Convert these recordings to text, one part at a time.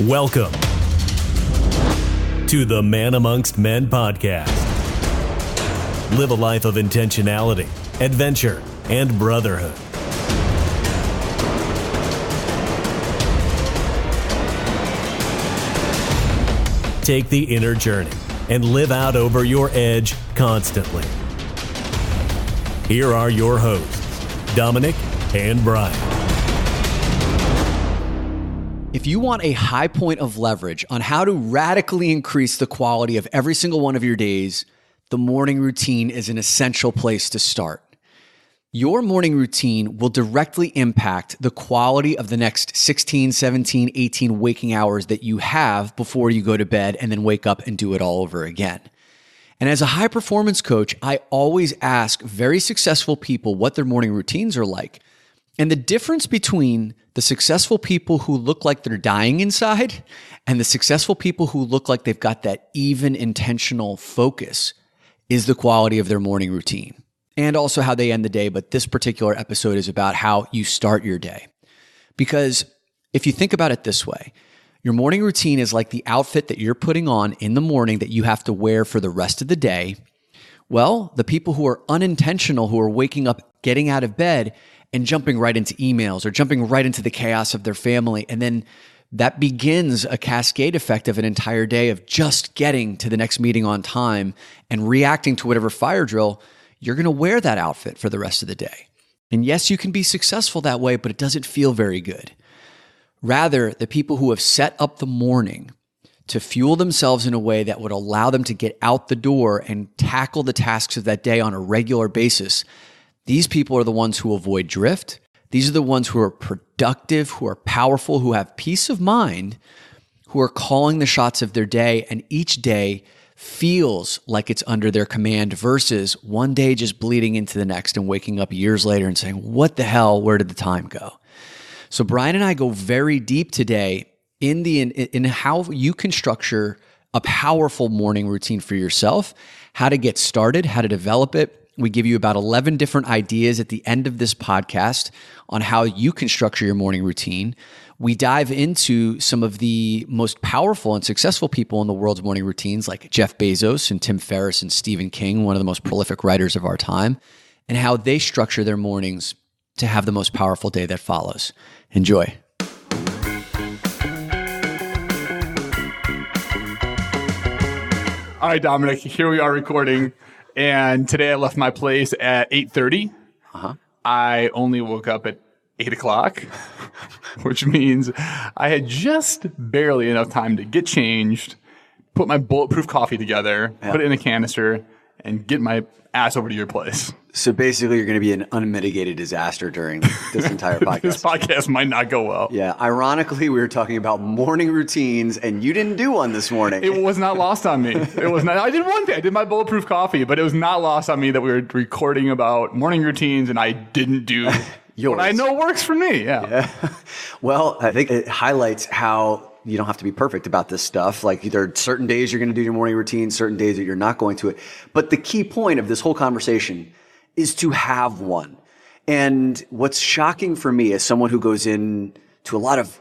Welcome to the Man Amongst Men podcast. Live a life of intentionality, adventure, and brotherhood. Take the inner journey and live out over your edge constantly. Here are your hosts, Dominick and Bryan. If you want a high point of leverage on how to radically increase the quality of every single one of your days, the morning routine is an essential place to start. Your morning routine will directly impact the quality of the next 16, 17, 18 waking hours that you have before you go to bed and then wake up and do it all over again. And as a high performance coach, I always ask very successful people what their morning routines are like. And the difference between the successful people who look like they're dying inside and the successful people who look like they've got that even intentional focus is the quality of their morning routine and also how they end the day. But this particular episode is about how you start your day. Because if you think about it this way, your morning routine is like the outfit that you're putting on in the morning that you have to wear for the rest of the day. Well, the people who are unintentional, who are waking up, getting out of bed, and jumping right into emails or jumping right into the chaos of their family. And then that begins a cascade effect of an entire day of just getting to the next meeting on time and reacting to whatever fire drill. You're going to wear that outfit for the rest of the day. And yes, you can be successful that way, but it doesn't feel very good. Rather, the people who have set up the morning to fuel themselves in a way that would allow them to get out the door and tackle the tasks of that day on a regular basis, these people are the ones who avoid drift. These are the ones who are productive, who are powerful, who have peace of mind, who are calling the shots of their day, and each day feels like it's under their command versus one day just bleeding into the next and waking up years later and saying, what the hell, where did the time go? So Bryan and I go very deep today in how you can structure a powerful morning routine for yourself, how to get started, how to develop it. We give you about 11 different ideas at the end of this podcast on how you can structure your morning routine. We dive into some of the most powerful and successful people in the world's morning routines, like Jeff Bezos and Ferriss and Stephen King, one of the most prolific writers of our time, and how they structure their mornings to have the most powerful day that follows. Enjoy. All right, Dominick, here we are recording. And today I left my place at 8:30. I only woke up at 8 o'clock, which means I had just barely enough time to get changed, put my bulletproof coffee together, put it in a canister, and get my ass over to your place. So basically, you're going to be an unmitigated disaster during this entire podcast. This podcast might not go well. Yeah. Ironically, we were talking about morning routines, and you didn't do one this morning. It was not lost on me. It was not. I did one thing. I did my bulletproof coffee, but it was not lost on me that we were recording about morning routines, and I didn't do what I know works for me. Yeah. Well, I think it highlights how you don't have to be perfect about this stuff. Like there are certain days you're going to do your morning routine, certain days that you're not going to it. But the key point of this whole conversation is to have one. And what's shocking for me as someone who goes in to a lot of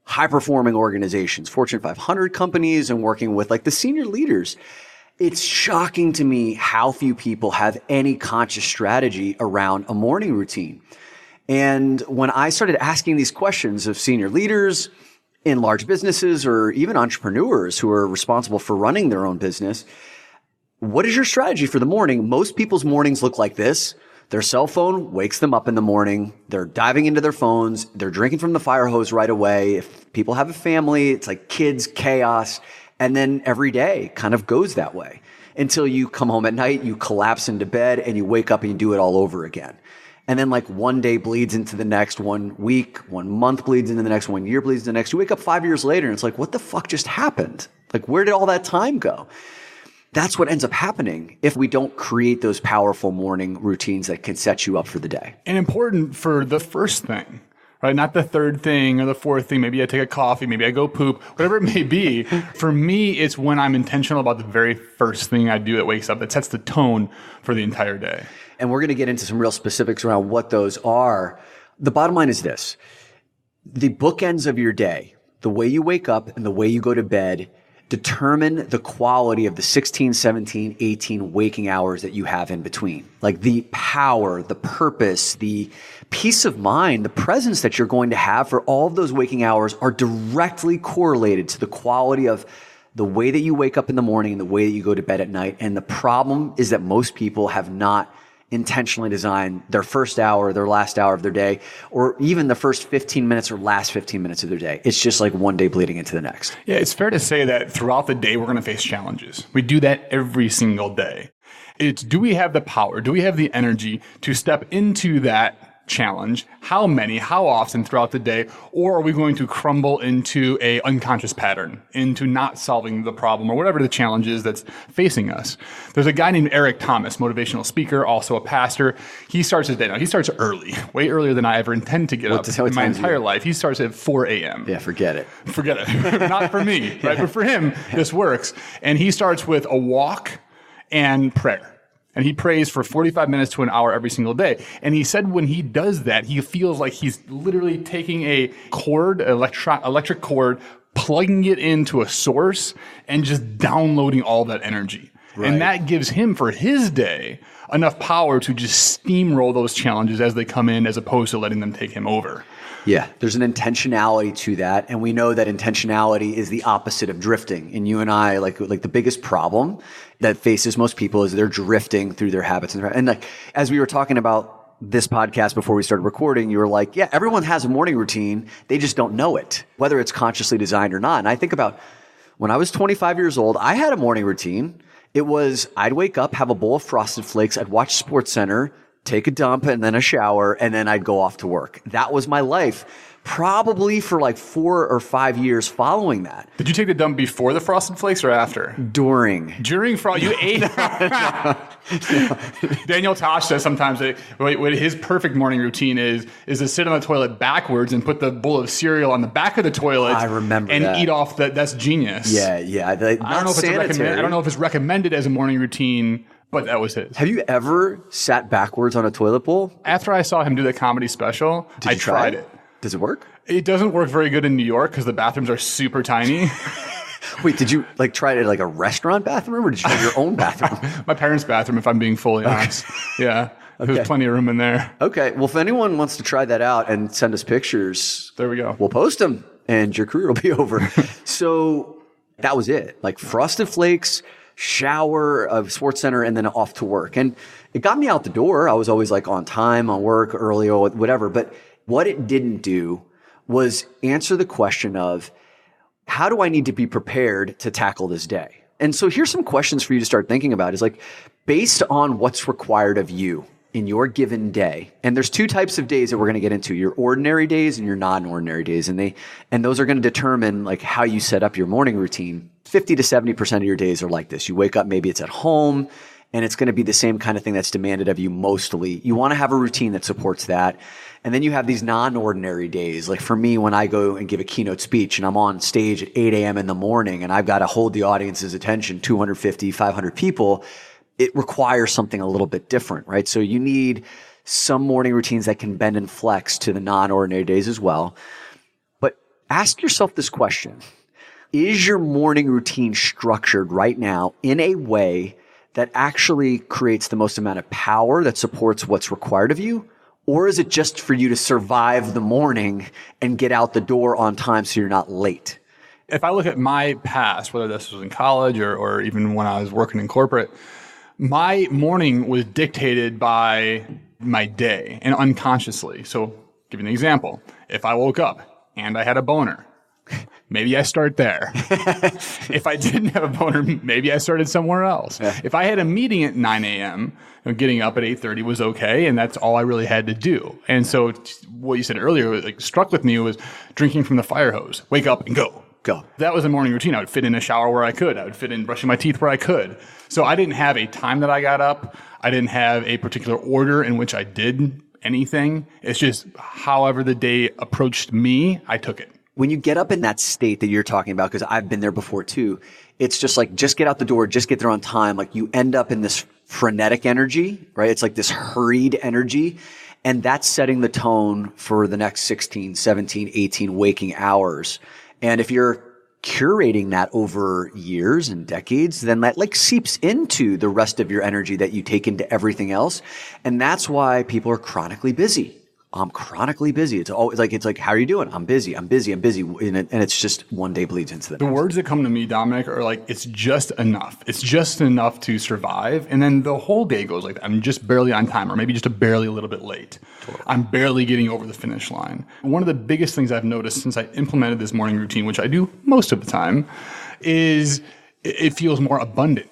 high performing organizations, Fortune 500 companies, and working with like the senior leaders, it's shocking to me how few people have any conscious strategy around a morning routine. And when I started asking these questions of senior leaders in large businesses or even entrepreneurs who are responsible for running their own business, what is your strategy for the morning? Most people's mornings look like this. Their cell phone wakes them up in the morning. They're diving into their phones. They're drinking from the fire hose right away. If people have a family, it's like kids, chaos. And then every day kind of goes that way until you come home at night, you collapse into bed and you wake up and you do it all over again. And then like one day bleeds into the next, 1 week, 1 month bleeds into the next, 1 year bleeds into the next. You wake up 5 years later and it's like, what the fuck just happened? Like, where did all that time go? That's what ends up happening if we don't create those powerful morning routines that can set you up for the day. And important for the first thing, right? Not the third thing or the fourth thing. Maybe I take a coffee, maybe I go poop, whatever it may be. For me, it's when I'm intentional about the very first thing I do that wakes up, that sets the tone for the entire day. And we're going to get into some real specifics around what those are. The bottom line is this. The bookends of your day, the way you wake up and the way you go to bed determine the quality of the 16, 17, 18 waking hours that you have in between. Like the power, the purpose, the peace of mind, the presence that you're going to have for all of those waking hours are directly correlated to the quality of the way that you wake up in the morning and the way that you go to bed at night. And the problem is that most people have not intentionally designed their first hour, their last hour of their day, or even the first 15 minutes or last 15 minutes of their day. It's just like one day bleeding into the next. Yeah, it's fair to say that throughout the day, we're going to face challenges. We do that every single day. It's, do we have the power? Do we have the energy to step into that challenge? How many, how often throughout the day? Or are we going to crumble into a unconscious pattern, into not solving the problem or whatever the challenge is that's facing us? There's a guy named Eric Thomas, motivational speaker, also a pastor. He starts his day. Now, he starts early, way earlier than I ever intend to get up in my entire life. He starts at 4 a.m. Yeah, forget it. Forget it. Not for me, right? But for him, this works. And he starts with a walk and prayer. And he prays for 45 minutes to an hour every single day. And he said when he does that, he feels like he's literally taking a cord, electric cord, plugging it into a source and just downloading all that energy. Right. And that gives him, for his day, enough power to just steamroll those challenges as they come in, as opposed to letting them take him over. Yeah, there's an intentionality to that. And we know that intentionality is the opposite of drifting. And you and I, like the biggest problem that faces most people is they're drifting through their habits. And like, as we were talking about this podcast before we started recording, you were like, yeah, everyone has a morning routine. They just don't know it, whether it's consciously designed or not. And I think about when I was 25 years old, I had a morning routine. It was, I'd wake up, have a bowl of Frosted Flakes. I'd watch SportsCenter, take a dump and then a shower, and then I'd go off to work. That was my life, probably for like 4 or 5 years following that. Did you take the dump before the Frosted Flakes or after? During You ate? Daniel Tosh says sometimes that what his perfect morning routine is to sit on the toilet backwards and put the bowl of cereal on the back of the toilet. I remember and that. eat off that. That's genius. Yeah. I don't know if I don't know if it's recommended as a morning routine, but that was his. Have you ever sat backwards on a toilet bowl? After I saw him do the comedy special, I tried it. Does it work? It doesn't work very good in New York because the bathrooms are super tiny. Wait, did you like try it at like a restaurant bathroom or did you have your own bathroom? My parents' bathroom, if I'm being fully honest. Yeah. Okay. There's plenty of room in there. Okay. Well, if anyone wants to try that out and send us pictures, there we go. We'll post them and your career will be over. So that was it. Like Frosted Flakes, shower of SportsCenter, and then off to work. And it got me out the door. I was always like on time, on work, early, or whatever. But what it didn't do was answer the question of, how do I need to be prepared to tackle this day? And so here's some questions for you to start thinking about is like, based on what's required of you in your given day. And there's two types of days that we're going to get into, your ordinary days and your non-ordinary days. And those are going to determine like how you set up your morning routine. 50 to 70% of your days are like this. You wake up, maybe it's at home, and it's going to be the same kind of thing that's demanded of you mostly. You want to have a routine that supports that. And then you have these non-ordinary days. Like for me, when I go and give a keynote speech and I'm on stage at 8 a.m. in the morning and I've got to hold the audience's attention, 250, 500 people, it requires something a little bit different, right? So you need some morning routines that can bend and flex to the non-ordinary days as well. But ask yourself this question. Is your morning routine structured right now in a way that actually creates the most amount of power that supports what's required of you? Or is it just for you to survive the morning and get out the door on time so you're not late? If I look at my past, whether this was in college or even when I was working in corporate, my morning was dictated by my day and unconsciously. So give you an example. If I woke up and I had a boner, maybe I start there. If I didn't have a boner, maybe I started somewhere else. Yeah. If I had a meeting at 9 a.m., getting up at 8:30 was okay, and that's all I really had to do. And so what you said earlier, like, struck with me was drinking from the fire hose. Wake up and go. Go. That was a morning routine. I would fit in a shower where I could. I would fit in brushing my teeth where I could. So I didn't have a time that I got up. I didn't have a particular order in which I did anything. It's just however the day approached me, I took it. When you get up in that state that you're talking about, because I've been there before too, it's just like, just get out the door, just get there on time. Like you end up in this frenetic energy, right? It's like this hurried energy. And that's setting the tone for the next 16, 17, 18 waking hours. And if you're curating that over years and decades, then that like seeps into the rest of your energy that you take into everything else. And that's why people are chronically busy. I'm chronically busy. It's always like, how are you doing? I'm busy. And it's just one day bleeds into the next. Words that come to me, Dominick, are like, it's just enough. It's just enough to survive. And then the whole day goes like, I'm just barely on time, or maybe just barely a little bit late. Totally. I'm barely getting over the finish line. One of the biggest things I've noticed since I implemented this morning routine, which I do most of the time, is it feels more abundant.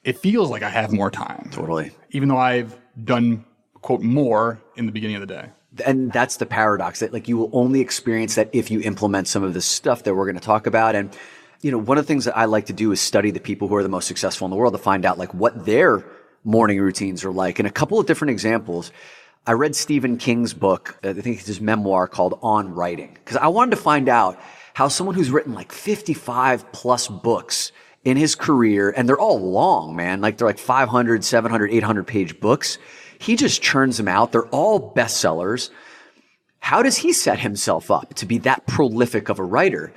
It feels like I have more time. Totally. Even though I've done, quote, more in the beginning of the day. And that's the paradox, that like you will only experience that if you implement some of the stuff that we're going to talk about. And, you know, one of the things that I like to do is study the people who are the most successful in the world to find out like what their morning routines are like. And a couple of different examples. I read Stephen King's book, I think it's his memoir called On Writing, because I wanted to find out how someone who's written like 55 plus books in his career, and they're all long, man, like they're like 500, 700, 800 page books. He just churns them out. They're all bestsellers. How does he set himself up to be that prolific of a writer?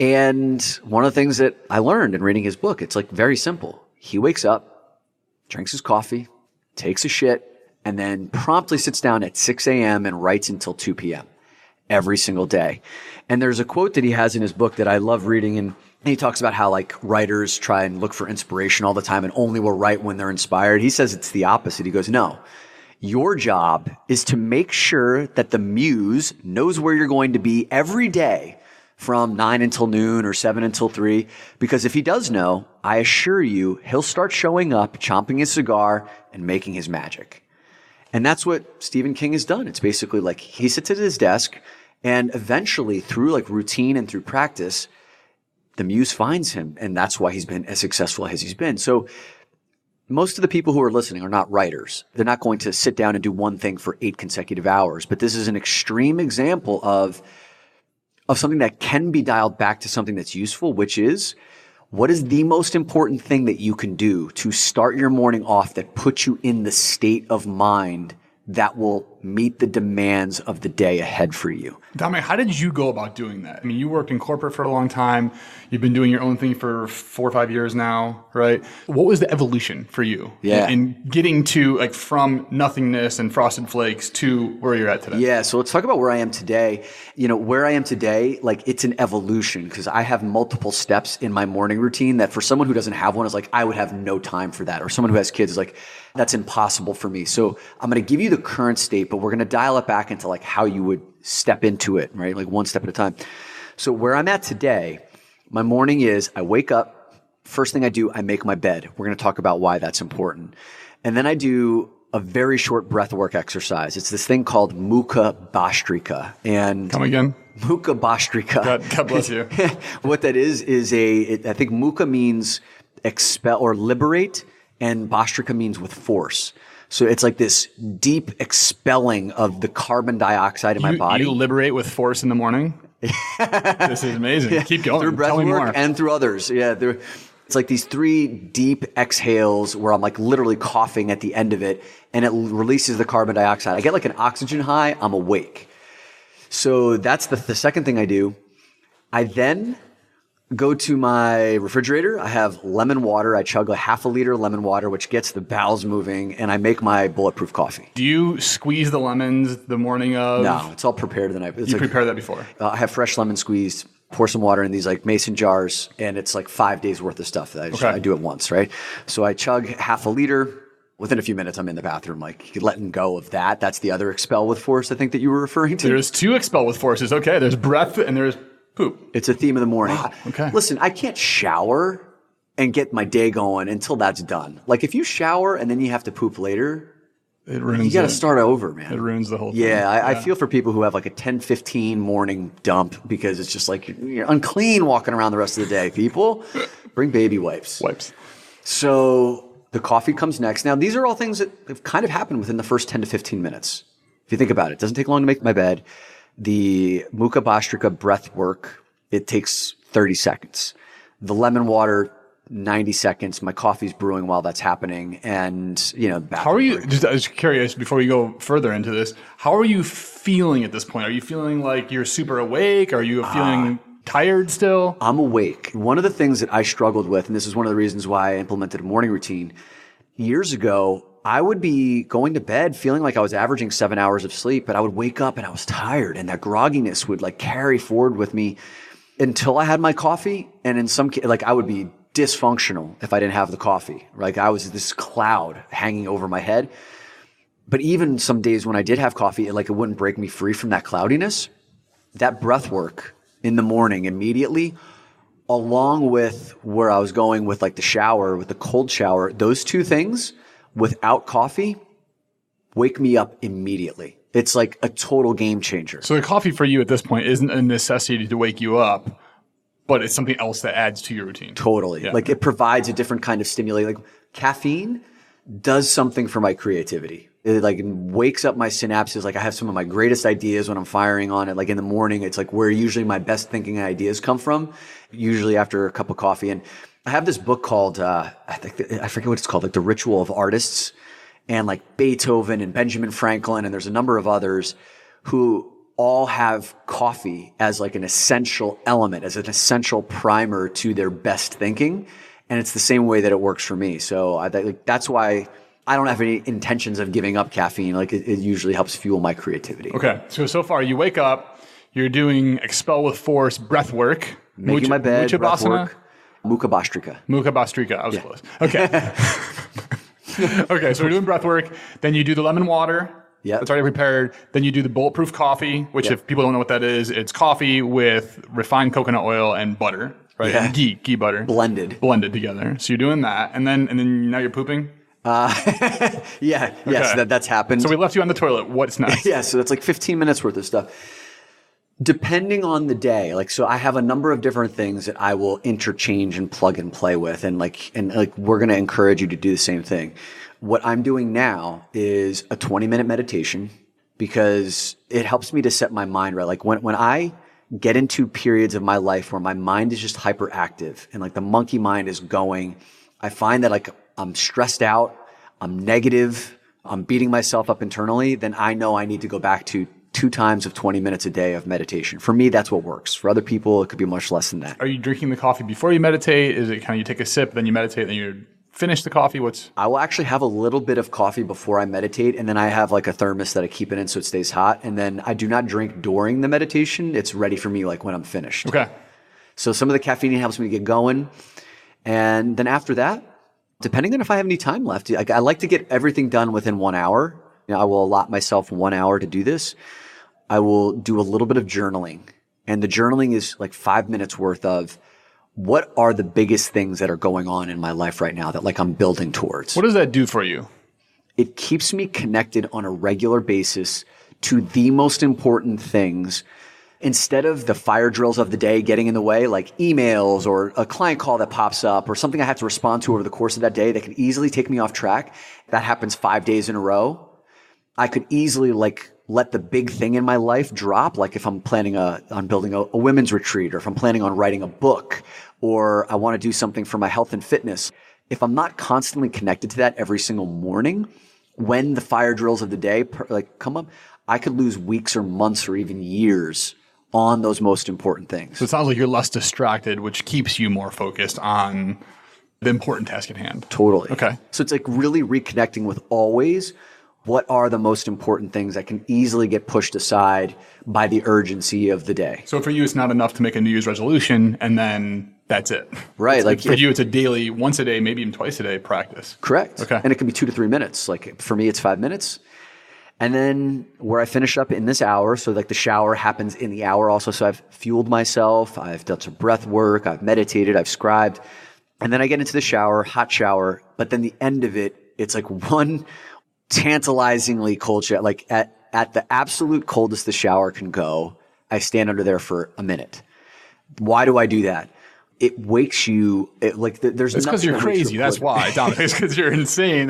And one of the things that I learned in reading his book, it's like very simple. He wakes up, drinks his coffee, takes a shit, and then promptly sits down at 6 a.m. and writes until 2 p.m. every single day. And there's a quote that he has in his book that I love reading, and he talks about how like writers try and look for inspiration all the time and only will write when they're inspired. He says it's the opposite. He goes, no, your job is to make sure that the muse knows where you're going to be every day from 9 until noon or 7 until 3. Because if he does know, I assure you, he'll start showing up, chomping his cigar and making his magic. And that's what Stephen King has done. It's basically like he sits at his desk and eventually through like routine and through practice, the muse finds him, and that's why he's been as successful as he's been. So most of the people who are listening are not writers. They're not going to sit down and do one thing for 8 consecutive hours. But this is an extreme example of something that can be dialed back to something that's useful, which is what is the most important thing that you can do to start your morning off that puts you in the state of mind that will meet the demands of the day ahead for you. Dominick, how did you go about doing that? I mean, you worked in corporate for a long time. You've been doing your own thing for 4 or 5 years now, right? What was the evolution for you in getting to like from nothingness and Frosted Flakes to where you're at today? Yeah, so let's talk about where I am today. You know, where I am today, like it's an evolution because I have multiple steps in my morning routine that for someone who doesn't have one is like, I would have no time for that. Or someone who has kids is like, that's impossible for me. So I'm going to give you the current state, but we're going to dial it back into like how you would step into it, right? Like one step at a time. So where I'm at today, my morning is I wake up. First thing I do, I make my bed. We're going to talk about why that's important. And then I do a very short breath work exercise. It's this thing called Mukha Bhastrika. And come again? Mukha Bhastrika. God bless you. What that is I think Mukha means expel or liberate, and Bhastrika means with force. So it's like this deep expelling of the carbon dioxide in my body. You liberate with force in the morning? This is amazing. Yeah. Keep going. Through breath work and through others. Yeah. It's like these 3 deep exhales where I'm like literally coughing at the end of it and it releases the carbon dioxide. I get like an oxygen high. I'm awake. So that's the second thing I do. I then go to my refrigerator. I have lemon water. I chug a half a liter of lemon water, which gets the bowels moving, and I make my bulletproof coffee. Do you squeeze the lemons the morning of? No, it's all prepared the night. You prepare that before? I have fresh lemon squeezed, pour some water in these like mason jars, and it's like 5 days worth of stuff that I do it once, right? So I chug half a liter. Within a few minutes, I'm in the bathroom, like letting go of that. That's the other expel with force I think that you were referring to. There's 2 expel with forces. Okay, there's breath and there's poop. It's a theme of the morning. Wow. Okay. Listen, I can't shower and get my day going until that's done. Like if you shower and then you have to poop later, it ruins you got to start over, man. It ruins the whole thing. Yeah, I feel for people who have like a 10-15 morning dump because it's just like you're unclean walking around the rest of the day. People, bring baby wipes. So the coffee comes next. Now, these are all things that have kind of happened within the first 10 to 15 minutes. If you think about it, it doesn't take long to make my bed. The Mukha Bhastrika breath work, it takes 30 seconds. The lemon water, 90 seconds. My coffee's brewing while that's happening. And, you know, how are you, I was curious before we go further into this, how are you feeling at this point? Are you feeling like you're super awake? Are you feeling tired still? I'm awake. One of the things that I struggled with, and this is one of the reasons why I implemented a morning routine, years ago, I would be going to bed feeling like I was averaging 7 hours of sleep, but I would wake up and I was tired, and that grogginess would like carry forward with me until I had my coffee. And in some like I would be dysfunctional if I didn't have the coffee. Like I was this cloud hanging over my head. But even some days when I did have coffee, it wouldn't break me free from that cloudiness. That breath work in the morning immediately, along with where I was going with like the shower, with the cold shower, those two things without coffee wake me up immediately. It's like a total game changer. So the coffee for you at this point isn't a necessity to wake you up, but it's something else that adds to your routine. Totally. Yeah. Like it provides a different kind of stimuli. Like caffeine does something for my creativity. It like wakes up my synapses. Like I have some of my greatest ideas when I'm firing on it. Like in the morning, it's like where usually my best thinking and ideas come from, usually after a cup of coffee. And I have this book called, I forget what it's called, like The Ritual of Artists, and like Beethoven and Benjamin Franklin, and there's a number of others who all have coffee as like an essential element, as an essential primer to their best thinking. And it's the same way that it works for me. So that's why I don't have any intentions of giving up caffeine. Like it usually helps fuel my creativity. Okay. So far you wake up, you're doing expel with force breath work. Making my bed, breath Mukha work. Mukha Bhastrika. Mukha Bhastrika. I was close. Okay. Okay. So we're doing breath work. Then you do the lemon water. Yeah. It's already prepared. Then you do the bulletproof coffee, which if people don't know what that is, it's coffee with refined coconut oil and butter, right? Yeah. And ghee butter. Blended together. So you're doing that. And then now you're pooping? Yes, that's happened. So we left you on the toilet. What's next? Yeah, so that's like 15 minutes worth of stuff. Depending on the day, so I have a number of different things that I will interchange and plug and play with, and we're going to encourage you to do the same thing. What I'm doing now is a 20-minute meditation because it helps me to set my mind right. Like when I get into periods of my life where my mind is just hyperactive and like the monkey mind is going, I find that like I'm stressed out, I'm negative, I'm beating myself up internally, then I know I need to go back to 2 times of 20 minutes a day of meditation. For me, that's what works. For other people, it could be much less than that. Are you drinking the coffee before you meditate? Is it kind of you take a sip, then you meditate, then you finish the coffee? I will actually have a little bit of coffee before I meditate, and then I have like a thermos that I keep it in so it stays hot. And then I do not drink during the meditation. It's ready for me like when I'm finished. Okay. So some of the caffeine helps me get going. And then after that, depending on if I have any time left, I like to get everything done within 1 hour. I will allot myself 1 hour to do this. I will do a little bit of journaling. And the journaling is like 5 minutes worth of what are the biggest things that are going on in my life right now that like I'm building towards. What does that do for you? It keeps me connected on a regular basis to the most important things. Instead of the fire drills of the day getting in the way, like emails or a client call that pops up or something I have to respond to over the course of that day that can easily take me off track. That happens 5 days in a row. I could easily let the big thing in my life drop. Like if I'm planning on building a women's retreat, or if I'm planning on writing a book, or I want to do something for my health and fitness. If I'm not constantly connected to that every single morning, when the fire drills of the day come up, I could lose weeks or months or even years on those most important things. So it sounds like you're less distracted, which keeps you more focused on the important task at hand. Totally. Okay. So it's like really reconnecting with always what are the most important things that can easily get pushed aside by the urgency of the day. So for you, it's not enough to make a New Year's resolution and then that's it. Right. For you, it's a daily, once a day, maybe even twice a day practice. Correct. Okay. And it can be 2 to 3 minutes. Like for me, it's 5 minutes. And then where I finish up in this hour, so like the shower happens in the hour also. So I've fueled myself, I've done some breath work, I've meditated, I've scribed. And then I get into the shower, hot shower. But then the end of it, it's like one tantalizingly cold shower. Like at the absolute coldest the shower can go, I stand under there for a minute. Why do I do that? It wakes you. There's. It's because you're crazy. That's why, Dominick. It's because you're insane.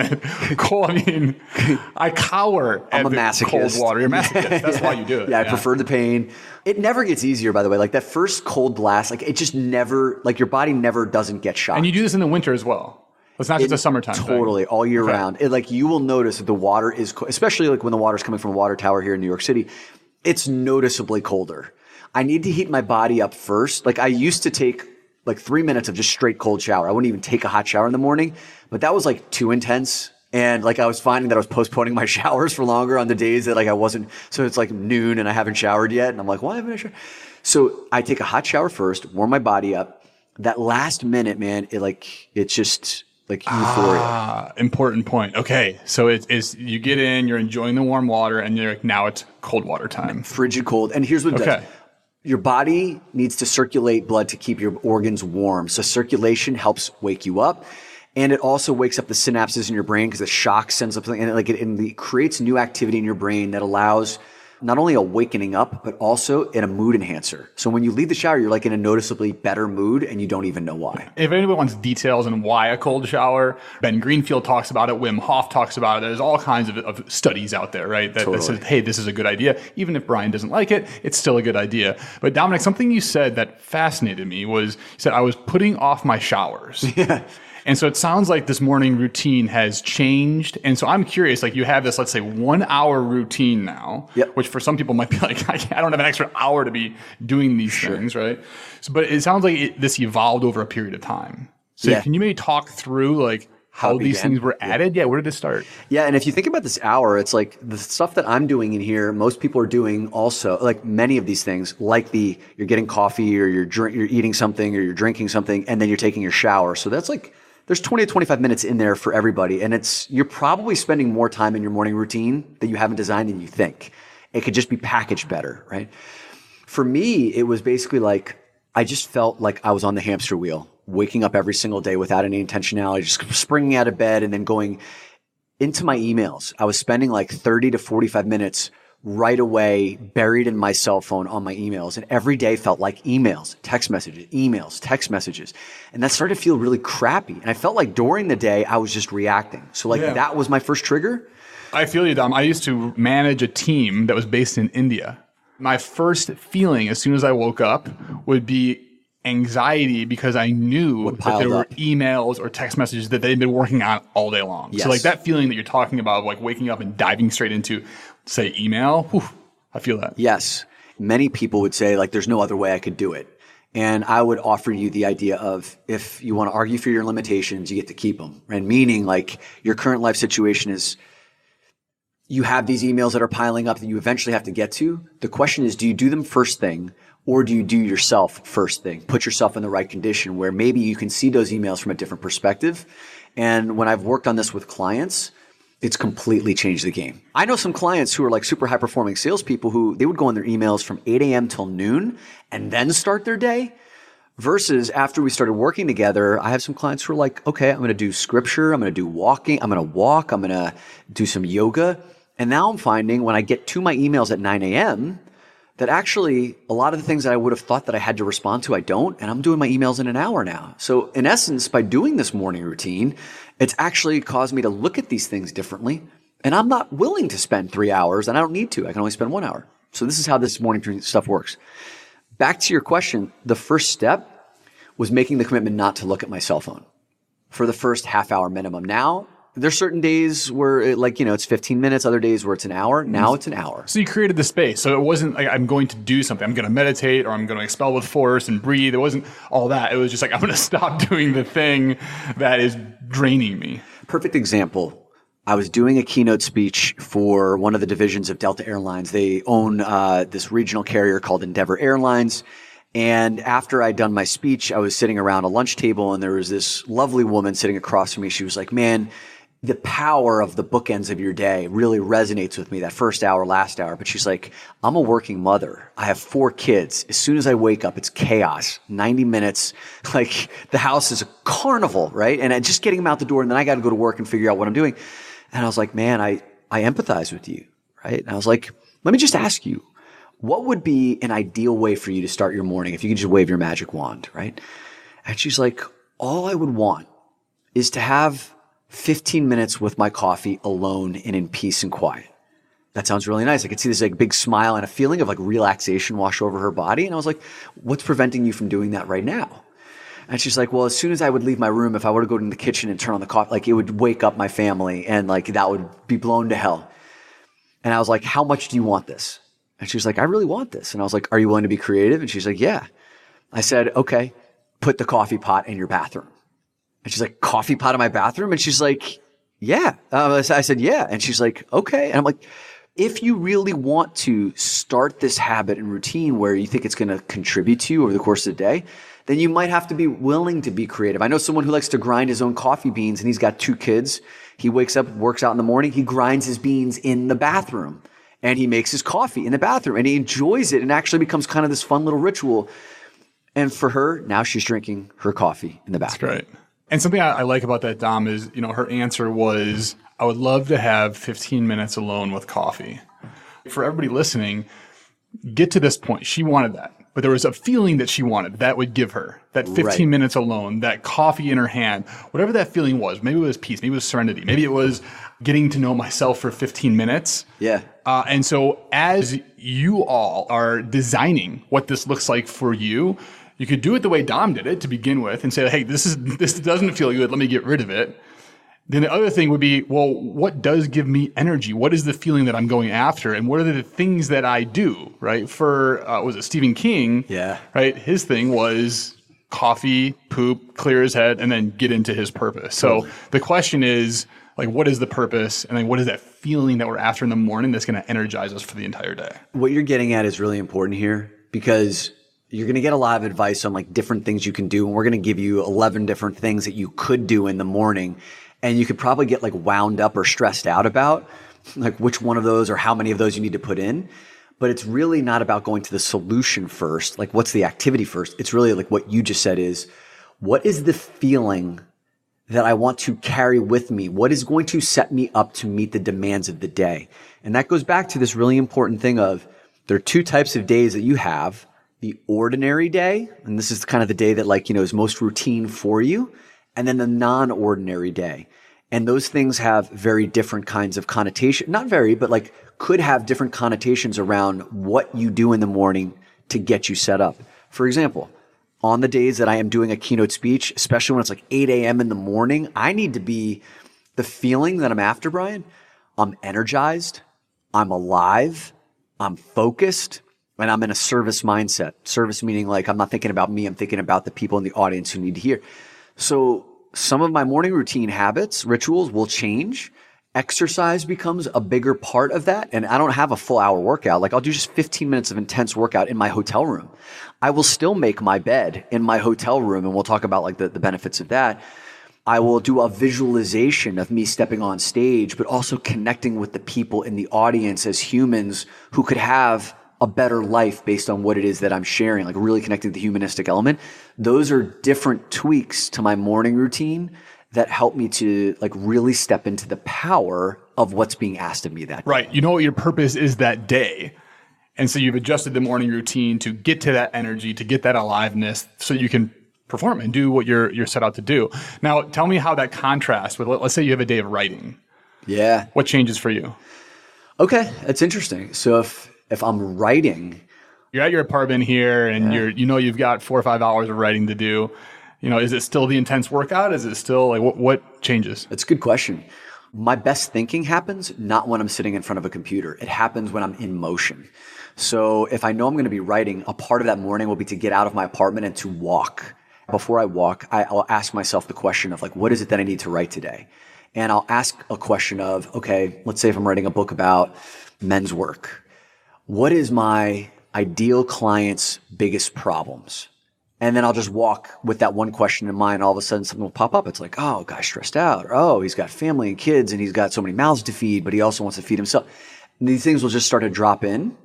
Cold. I mean, I cower at I'm a the masochist. cold water. You're a masochist. That's why you do it. Yeah, I prefer the pain. It never gets easier, by the way. Like that first cold blast, like it just never. Like your body never doesn't get shocked. And you do this in the winter as well. It's not just a summertime thing. Totally, all year round. You will notice that the water is, especially like when the water's coming from a water tower here in New York City, it's noticeably colder. I need to heat my body up first. Like I used to take like 3 minutes of just straight cold shower. I wouldn't even take a hot shower in the morning, but that was like too intense. And like I was finding that I was postponing my showers for longer on the days that like I wasn't. So it's like noon and I haven't showered yet. And I'm like, why haven't I showered? So I take a hot shower first, warm my body up. That last minute, man, it's just like euphoria. Important point. Okay. So it's you get in, you're enjoying the warm water, and you're like, now it's cold water time. Frigid cold. And here's what it does. Your body needs to circulate blood to keep your organs warm. So circulation helps wake you up. And it also wakes up the synapses in your brain because the shock sends up something, and it creates new activity in your brain that allows not only a wakening up, but also in a mood enhancer. So when you leave the shower, you're like in a noticeably better mood and you don't even know why. If anybody wants details on why a cold shower, Ben Greenfield talks about it, Wim Hof talks about it. There's all kinds of studies out there, right? That says, hey, this is a good idea. Even if Bryan doesn't like it, it's still a good idea. But Dominick, something you said that fascinated me was, you said I was putting off my showers. Yeah. And so it sounds like this morning routine has changed. And so I'm curious, like you have this, let's say 1 hour routine now, which for some people might be like, I don't have an extra hour to be doing these things, right? So, but it sounds like this evolved over a period of time. So can you maybe talk through like how these things were added? Yeah, where did it start? Yeah, and if you think about this hour, it's like the stuff that I'm doing in here, most people are doing also, like many of these things, like you're getting coffee or you're eating something or you're drinking something and then you're taking your shower. So that's like, there's 20 to 25 minutes in there for everybody. And you're probably spending more time in your morning routine that you haven't designed than you think. It could just be packaged better, right? For me, it was basically like, I just felt like I was on the hamster wheel, waking up every single day without any intentionality, just springing out of bed and then going into my emails. I was spending like 30 to 45 minutes right away buried in my cell phone on my emails. And every day felt like emails, text messages. And that started to feel really crappy. And I felt like during the day, I was just reacting. So that was my first trigger. I feel you, Dom. I used to manage a team that was based in India. My first feeling as soon as I woke up would be anxiety because I knew that there were emails or text messages that they'd been working on all day long. Yes. So like that feeling that you're talking about, like waking up and diving straight into, say, email, I feel that. Yes. Many people would say like, there's no other way I could do it. And I would offer you the idea of if you want to argue for your limitations, you get to keep them. And meaning like your current life situation is you have these emails that are piling up that you eventually have to get to. The question is, do you do them first thing? Or do you do yourself first thing? Put yourself in the right condition where maybe you can see those emails from a different perspective. And when I've worked on this with clients, it's completely changed the game. I know some clients who are like super high performing salespeople who they would go on their emails from 8 a.m. till noon and then start their day. Versus after we started working together, I have some clients who are like, okay, I'm going to do scripture. I'm going to do walking. I'm going to walk. I'm going to do some yoga. And now I'm finding when I get to my emails at 9 a.m., that actually a lot of the things that I would have thought that I had to respond to, I don't. And I'm doing my emails in an hour now. So in essence, by doing this morning routine, it's actually caused me to look at these things differently. And I'm not willing to spend 3 hours, and I don't need to. I can only spend 1 hour. So this is how this morning routine stuff works. Back to your question, the first step was making the commitment not to look at my cell phone for the first half hour minimum. Now, there's certain days where it's 15 minutes, other days where it's an hour. Now it's an hour. So you created the space. So it wasn't like I'm going to do something. I'm going to meditate or I'm going to expel with force and breathe. It wasn't all that. It was just like, I'm going to stop doing the thing that is draining me. Perfect example. I was doing a keynote speech for one of the divisions of Delta Airlines. They own this regional carrier called Endeavor Airlines. And after I'd done my speech, I was sitting around a lunch table and there was this lovely woman sitting across from me. She was like, man, the power of the bookends of your day really resonates with me, that first hour, last hour. But she's like, I'm a working mother. I have 4 kids. As soon as I wake up, it's chaos. 90 minutes, like the house is a carnival, right? And just getting them out the door, and then I got to go to work and figure out what I'm doing. And I was like, man, I empathize with you, right? And I was like, let me just ask you, what would be an ideal way for you to start your morning if you could just wave your magic wand, right? And she's like, all I would want is to have 15 minutes with my coffee alone and in peace and quiet. That sounds really nice. I could see this like big smile and a feeling of like relaxation wash over her body. And I was like, what's preventing you from doing that right now? And she's like, well, as soon as I would leave my room, if I were to go to the kitchen and turn on the coffee, like it would wake up my family and like that would be blown to hell. And I was like, how much do you want this? And she's like, I really want this. And I was like, are you willing to be creative? And she's like, yeah. I said, okay, put the coffee pot in your bathroom. And she's like, coffee pot in my bathroom? And she's like, yeah. I said, yeah. And she's like, okay. And I'm like, if you really want to start this habit and routine where you think it's going to contribute to you over the course of the day, then you might have to be willing to be creative. I know someone who likes to grind his own coffee beans, and he's got 2 kids. He wakes up, works out in the morning. He grinds his beans in the bathroom, and he makes his coffee in the bathroom, and he enjoys it, and actually becomes kind of this fun little ritual. And for her, now she's drinking her coffee in the bathroom. That's great. And something I like about that, Dom, is, her answer was, I would love to have 15 minutes alone with coffee. For everybody listening, get to this point. She wanted that. But there was a feeling that she wanted that would give her that 15 minutes alone, that coffee in her hand, whatever that feeling was. Maybe it was peace. Maybe it was serenity. Maybe it was getting to know myself for 15 minutes. Yeah. And so as you all are designing what this looks like for you, you could do it the way Dom did it to begin with and say, hey, this doesn't feel good. Let me get rid of it. Then the other thing would be, well, what does give me energy? What is the feeling that I'm going after? And what are the things that I do, right? For, was it Stephen King? Yeah. Right? His thing was coffee, poop, clear his head, and then get into his purpose. So the question is, like, what is the purpose? And then what is that feeling that we're after in the morning that's going to energize us for the entire day? What you're getting at is really important here, because you're going to get a lot of advice on like different things you can do. And we're going to give you 11 different things that you could do in the morning. And you could probably get like wound up or stressed out about like which one of those or how many of those you need to put in. But it's really not about going to the solution first. Like, what's the activity first? It's really like what you just said is, what is the feeling that I want to carry with me? What is going to set me up to meet the demands of the day? And that goes back to this really important thing of, there are 2 types of days that you have: the ordinary day, and this is kind of the day that like, is most routine for you, and then the non-ordinary day. And those things have very different kinds of connotation. Not very, but like could have different connotations around what you do in the morning to get you set up. For example, on the days that I am doing a keynote speech, especially when it's like 8 a.m. in the morning, I need to be the feeling that I'm after, Bryan. I'm energized, I'm alive, I'm focused, and I'm in a service mindset. Service meaning like I'm not thinking about me, I'm thinking about the people in the audience who need to hear. So some of my morning routine habits, rituals will change. Exercise becomes a bigger part of that. And I don't have a full hour workout. Like, I'll do just 15 minutes of intense workout in my hotel room. I will still make my bed in my hotel room, and we'll talk about like the benefits of that. I will do a visualization of me stepping on stage, but also connecting with the people in the audience as humans who could have a better life based on what it is that I'm sharing, like really connecting to the humanistic element. Those are different tweaks to my morning routine that help me to like really step into the power of what's being asked of me that day. Right. You know what your purpose is that day. And so you've adjusted the morning routine to get to that energy, to get that aliveness so you can perform and do what you're set out to do. Now, tell me how that contrasts with, let's say you have a day of writing. Yeah. What changes for you? Okay. That's interesting. So if I'm writing, you're at your apartment here and you've got 4 or 5 hours of writing to do. Is it still the intense workout? Is it still like what changes? That's a good question. My best thinking happens not when I'm sitting in front of a computer. It happens when I'm in motion. So if I know I'm going to be writing, a part of that morning will be to get out of my apartment and to walk. Before I walk, I'll ask myself the question of like, what is it that I need to write today? And I'll ask a question of, okay, let's say if I'm writing a book about men's work, what is my ideal client's biggest problems? And then I'll just walk with that one question in mind. All of a sudden something will pop up. It's like, oh, guy's stressed out. Or, oh, he's got family and kids and he's got so many mouths to feed, but he also wants to feed himself. And these things will just start to drop in.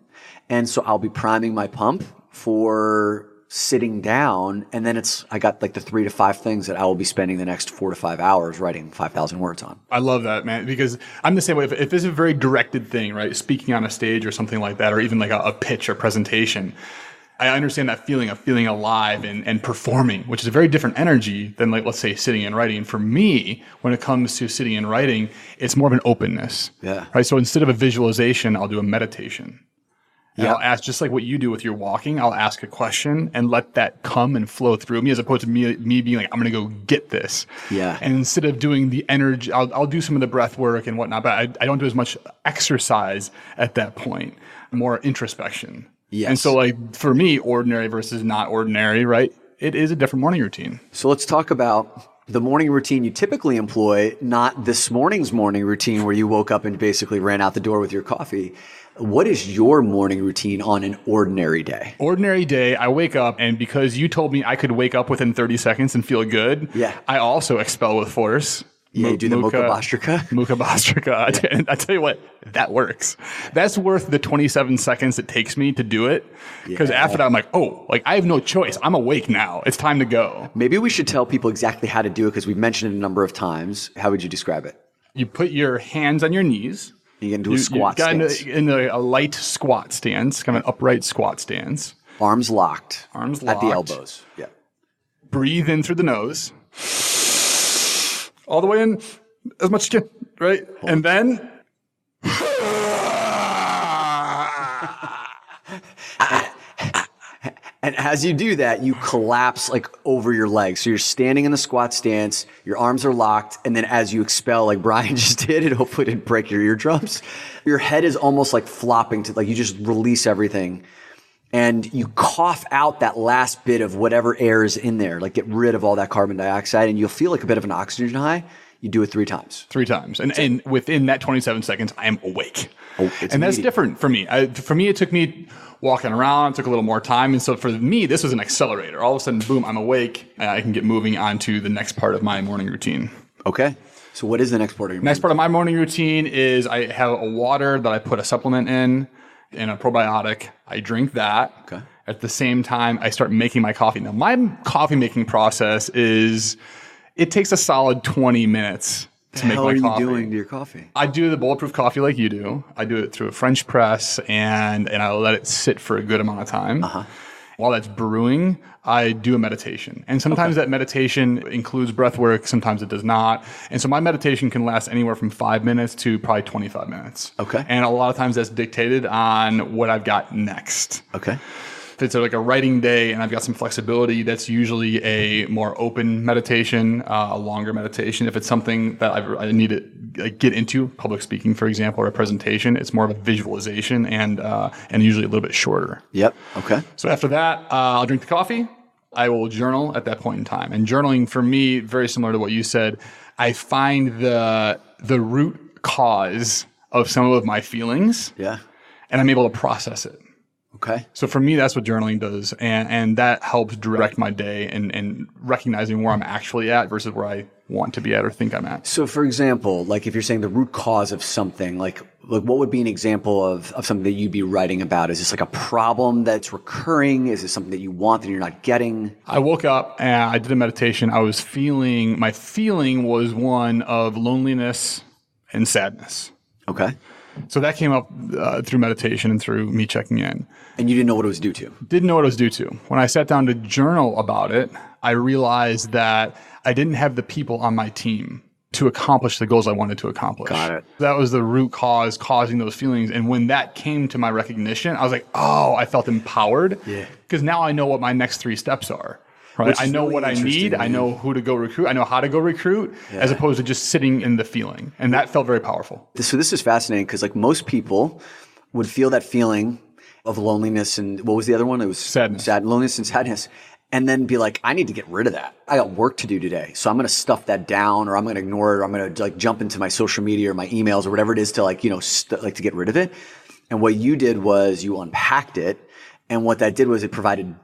And so I'll be priming my pump for sitting down. And then I got like the 3 to 5 things that I will be spending the next 4 to 5 hours writing 5,000 words on. I love that, man, because I'm the same way. If it's a very directed thing, right? Speaking on a stage or something like that, or even like a pitch or presentation, I understand that feeling of feeling alive and performing, which is a very different energy than like, let's say, sitting and writing. For me, when it comes to sitting and writing, it's more of an openness. Yeah. Right. So instead of a visualization, I'll do a meditation. And Yeah. I'll ask, just like what you do with your walking, I'll ask a question and let that come and flow through me, as opposed to me being like, I'm going to go get this. Yeah. And instead of doing the energy, I'll do some of the breath work and whatnot, but I don't do as much exercise at that point. more introspection. Yes. And so like for me, ordinary versus not ordinary, right? It is a different morning routine. So let's talk about the morning routine you typically employ, not this morning's morning routine where you woke up and basically ran out the door with your coffee. What is your morning routine on an ordinary day? Ordinary day, I wake up, and because you told me I could wake up within 30 seconds and feel good, I also expel with force. Yeah, you do the Mukha Bhastrika? Mukha Bhastrika. Yeah. I tell you what, that works. That's worth the 27 seconds it takes me to do it. Because after that, I'm like, oh, like I have no choice. I'm awake now. It's time to go. Maybe we should tell people exactly how to do it because we've mentioned it a number of times. How would you describe it? You put your hands on your knees. You get into a squat stance. Into a light squat stance, kind of an upright squat stance. Arms locked. Arms locked. At the elbows. Yeah. Breathe in through the nose. All the way in as much as you can, right? And then... And as you do that, you collapse like over your legs. So you're standing in the squat stance, your arms are locked, and then as you expel like Bryan just did, it hopefully didn't break your eardrums, your head is almost like flopping to like you just release everything. And you cough out that last bit of whatever air is in there, like get rid of all that carbon dioxide, and you'll feel like a bit of an oxygen high. You do it 3 times. 3 times. And within that 27 seconds, I am awake. And that's different for me. For me, it took me walking around. It took a little more time. And so for me, this was an accelerator. All of a sudden, boom, I'm awake. And I can get moving on to the next part of my morning routine. Okay. So what is the next part of your morning? Next part of my morning routine is I have a water that I put a supplement in and a probiotic. I drink that. Okay. At the same time, I start making my coffee. Now, my coffee making process is... It takes a solid 20 minutes to make my coffee. What the hell are you doing to your coffee? I do the bulletproof coffee like you do. I do it through a French press, and I let it sit for a good amount of time. While that's brewing, I do a meditation. And sometimes that meditation includes breath work. Sometimes it does not. And so my meditation can last anywhere from 5 minutes to probably 25 minutes. Okay. And a lot of times that's dictated on what I've got next. Okay. If it's like a writing day and I've got some flexibility, that's usually a more open meditation, a longer meditation. If it's something that I need to get into, public speaking, for example, or a presentation, it's more of a visualization and usually a little bit shorter. Yep. Okay. So after that, I'll drink the coffee. I will journal at that point in time. And journaling for me, very similar to what you said, I find the root cause of some of my feelings. Yeah. And I'm able to process it. Okay. So for me, that's what journaling does. And that helps direct my day and recognizing where I'm actually at versus where I want to be at or think I'm at. So for example, like if you're saying the root cause of something, like what would be an example of something that you'd be writing about? Is this like a problem that's recurring? Is it something that you want that you're not getting? I woke up and I did a meditation. My feeling was one of loneliness and sadness. Okay. So that came up through meditation and through me checking in. And you didn't know what it was due to? Didn't know what it was due to. When I sat down to journal about it, I realized that I didn't have the people on my team to accomplish the goals I wanted to accomplish. Got it. That was the root cause causing those feelings. And when that came to my recognition, I was like, oh, I felt empowered. Yeah. Because now I know what my next 3 steps are. Right? I know really what I need. I know who to go recruit. I know how to go recruit as opposed to just sitting in the feeling. And that felt very powerful. So this is fascinating because like most people would feel that feeling of loneliness and what was the other one? It was sadness. Loneliness and sadness. And then be like, I need to get rid of that. I got work to do today. So I'm going to stuff that down or I'm going to ignore it or I'm going to like jump into my social media or my emails or whatever it is to like, like to get rid of it. And what you did was you unpacked it. And what that did was it provided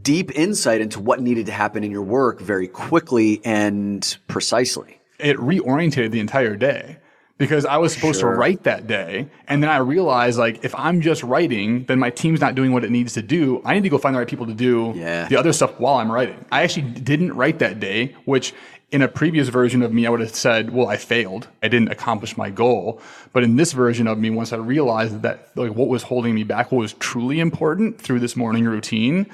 deep insight into what needed to happen in your work very quickly and precisely. It reoriented the entire day because I was supposed to write that day. And then I realized like, if I'm just writing, then my team's not doing what it needs to do. I need to go find the right people to do the other stuff while I'm writing. I actually didn't write that day, which in a previous version of me, I would have said, well, I failed. I didn't accomplish my goal. But in this version of me, once I realized that like what was holding me back, what was truly important through this morning routine,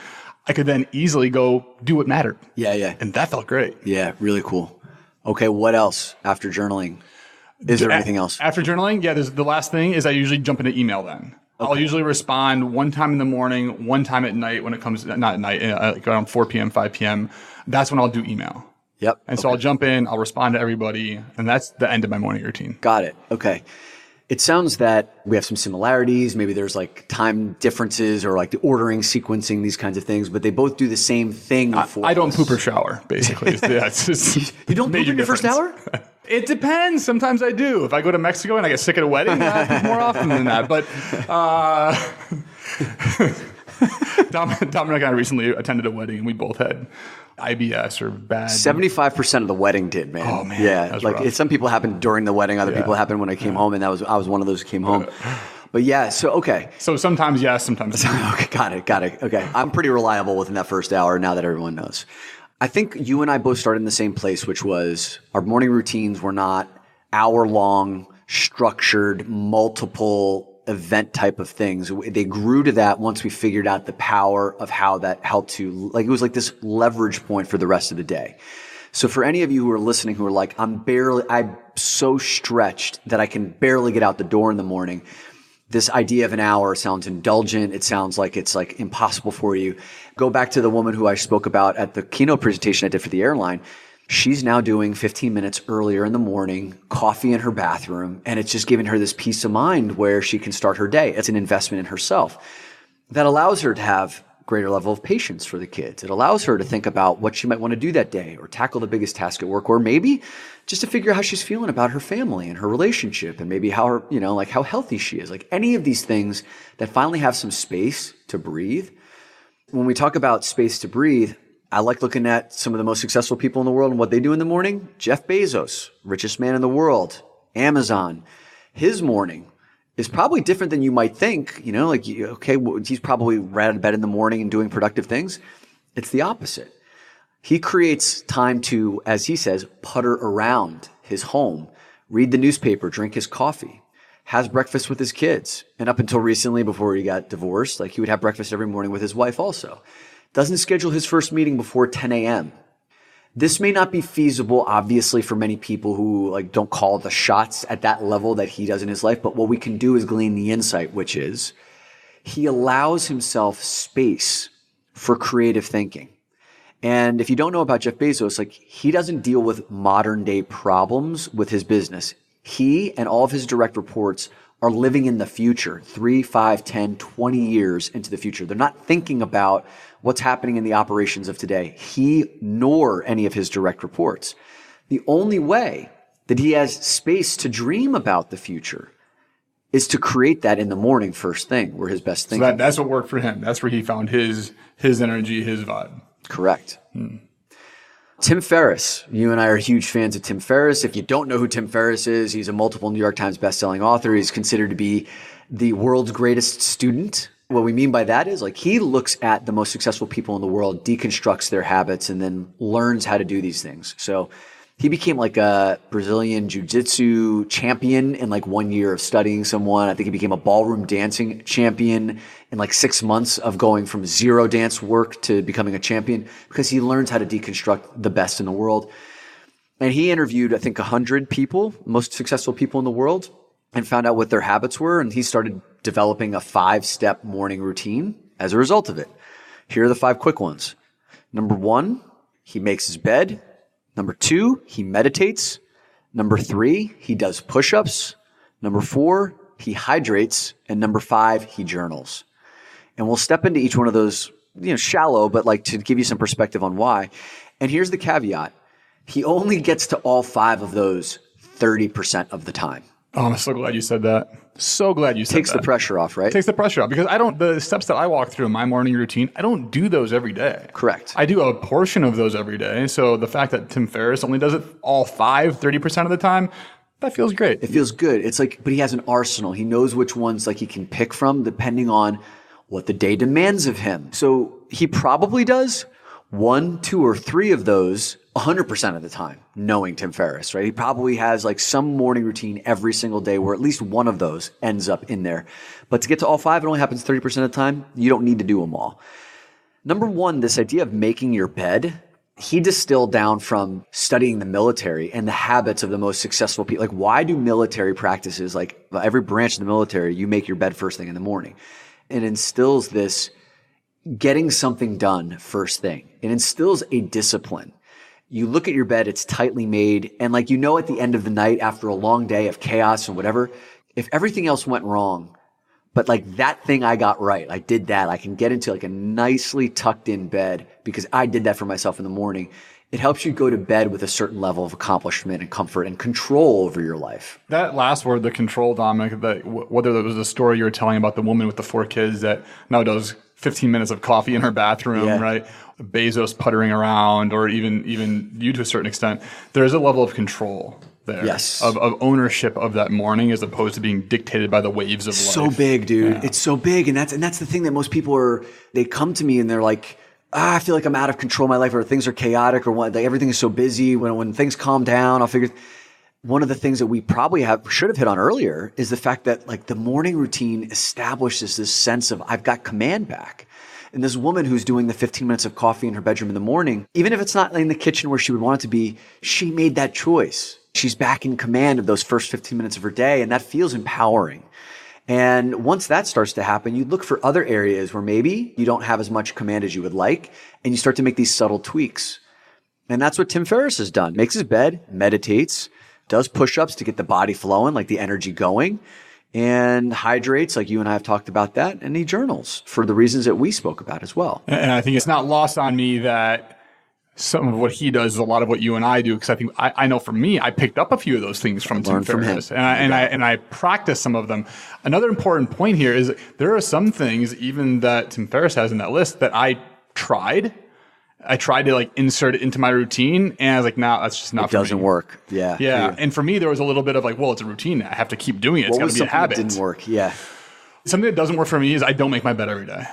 I could then easily go do what mattered. Yeah. And that felt great. Yeah, really cool. Okay, what else after journaling? Is there anything else? After journaling, there's the last thing is I usually jump into email then. Okay. I'll usually respond one time in the morning, one time at night when it comes, not at night, like around 4 p.m., 5 p.m. That's when I'll do email. Yep. And so I'll jump in, I'll respond to everybody, and that's the end of my morning routine. Got it. Okay. It sounds that we have some similarities. Maybe there's like time differences or like the ordering, sequencing, these kinds of things, but they both do the same thing. I don't poop or shower, basically. You don't poop in your first hour? It depends. Sometimes I do. If I go to Mexico and I get sick at a wedding, I poop more often than that. But Dominick and I recently attended a wedding, and we both had IBS or bad. 75% of the wedding did, man. Oh man, yeah. Like some people happened during the wedding, other people happened when I came home, and I was one of those who came home. But yeah, so okay. So sometimes yes, sometimes no. Okay, got it. Okay, I'm pretty reliable within that first hour. Now that everyone knows, I think you and I both started in the same place, which was our morning routines were not hour-long, structured, multiple event type of things. They grew to that once we figured out the power of how that helped to, like, it was like this leverage point for the rest of the day. So for any of you who are listening who are like, I'm so stretched that I can barely get out the door in the morning. This idea of an hour sounds indulgent. It sounds like it's like impossible for you. Go back to the woman who I spoke about at the keynote presentation I did for the airline. She's now doing 15 minutes earlier in the morning, coffee in her bathroom, and it's just giving her this peace of mind where she can start her day. It's an investment in herself that allows her to have greater level of patience for the kids. It allows her to think about what she might want to do that day or tackle the biggest task at work, or maybe just to figure out how she's feeling about her family and her relationship and maybe how her, like how healthy she is. Like any of these things that finally have some space to breathe. When we talk about space to breathe, I like looking at some of the most successful people in the world and what they do in the morning. Jeff Bezos, richest man in the world, Amazon. His morning is probably different than you might think. He's probably right out of bed in the morning and doing productive things. It's the opposite. He creates time to, as he says, putter around his home, read the newspaper, drink his coffee, has breakfast with his kids. And up until recently, before he got divorced, he would have breakfast every morning with his wife also. Doesn't schedule his first meeting before 10 a.m. This may not be feasible, obviously, for many people who don't call the shots at that level that he does in his life. But what we can do is glean the insight, which is he allows himself space for creative thinking. And if you don't know about Jeff Bezos, he doesn't deal with modern day problems with his business. He and all of his direct reports are living in the future, 3, 5, 10, 20 years into the future. They're not thinking about what's happening in the operations of today. He nor any of his direct reports. The only way that he has space to dream about the future is to create that in the morning first thing, where his best thinking. So that's what worked for him. That's where he found his energy, his vibe. Correct. Tim Ferriss. You and I are huge fans of Tim Ferriss. If you don't know who Tim Ferriss is, he's a multiple New York Times bestselling author. He's considered to be the world's greatest student. What we mean by that is he looks at the most successful people in the world, deconstructs their habits, and then learns how to do these things. So he became a Brazilian jiu-jitsu champion in 1 year of studying someone. I think he became a ballroom dancing champion in 6 months of going from zero dance work to becoming a champion because he learns how to deconstruct the best in the world. And he interviewed, I think, 100 people, most successful people in the world, and found out what their habits were. And he started developing a 5-step morning routine as a result of it. Here are the 5 quick ones. Number 1, he makes his bed. Number 2, he meditates. Number 3, he does push-ups. Number 4, he hydrates. And number 5, he journals. And we'll step into each one of those, shallow, but to give you some perspective on why. And here's the caveat. He only gets to all 5 of those 30% of the time. Oh, I'm so glad you said that. So glad you said that. Takes the pressure off, right? Takes the pressure off because the steps that I walk through in my morning routine, I don't do those every day. Correct. I do a portion of those every day. So the fact that Tim Ferriss only does it all 30% of the time, that feels great. It feels good. It's but he has an arsenal. He knows which ones he can pick from depending on what the day demands of him. So he probably does 1, 2, or 3 of those 100% of the time, knowing Tim Ferriss, right? He probably has some morning routine every single day where at least one of those ends up in there. But to get to all 5, it only happens 30% of the time. You don't need to do them all. Number 1, this idea of making your bed, he distilled down from studying the military and the habits of the most successful people. Why do military practices, every branch of the military, you make your bed first thing in the morning? It instills this getting something done first thing. It instills a discipline. You look at your bed, it's tightly made, and at the end of the night, after a long day of chaos and whatever, if everything else went wrong, but like that thing I got right, I did that, I can get into like a nicely tucked in bed because I did that for myself in the morning. It helps you go to bed with a certain level of accomplishment and comfort and control over your life. That last word, the control, Dominic, whether that was the story you were telling about the woman with the 4 kids that now does 15 minutes of coffee in her bathroom, right? Bezos puttering around, or even you to a certain extent, there's a level of control there. Yes. Of ownership of that morning as opposed to being dictated by the waves of life. So big, dude. Yeah. It's so big. And that's the thing that most people they come to me and they're like, I feel like I'm out of control of my life, or things are chaotic, or what, like everything is so busy. When things calm down, I'll figure. One of the things that we probably should have hit on earlier is the fact that like the morning routine establishes this sense of I've got command back. And this woman who's doing the 15 minutes of coffee in her bedroom in the morning, even if it's not in the kitchen where she would want it to be, she made that choice. She's back in command of those first 15 minutes of her day, and that feels empowering. And once that starts to happen, you look for other areas where maybe you don't have as much command as you would like, and you start to make these subtle tweaks. And that's what Tim Ferriss has done. Makes his bed, meditates, does push-ups to get the body flowing, like the energy going, and hydrates, like you and I have talked about that, and he journals for the reasons that we spoke about as well. And I think it's not lost on me that some of what he does is a lot of what you and I do, because I think I know for me, I picked up a few of those things from Tim Ferriss, and I practice some of them. Another important point here is there are some things even that Tim Ferriss has in that list that I tried. I tried to like insert it into my routine, and I was like, "No, that's just not for me." It doesn't work. Yeah. Yeah. And for me, there was a little bit of like, well, it's a routine. I have to keep doing it. It's got to be a habit. That didn't work. Yeah. Something that doesn't work for me is I don't make my bed every day.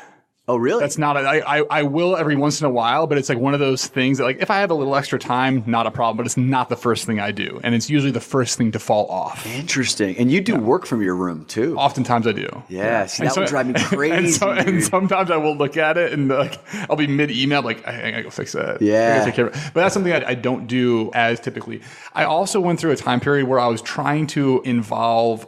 Oh, really? That's not, I will every once in a while, but it's like one of those things that like, if I have a little extra time, not a problem, but it's not the first thing I do. And it's usually the first thing to fall off. Interesting. And you do work from your room too. Oftentimes I do. Yeah. See, that would drive me crazy. And sometimes I will look at it and like, I'll be mid-email, like, I gotta go fix that. Yeah. I gotta take care of it. But that's something I don't do as typically. I also went through a time period where I was trying to involve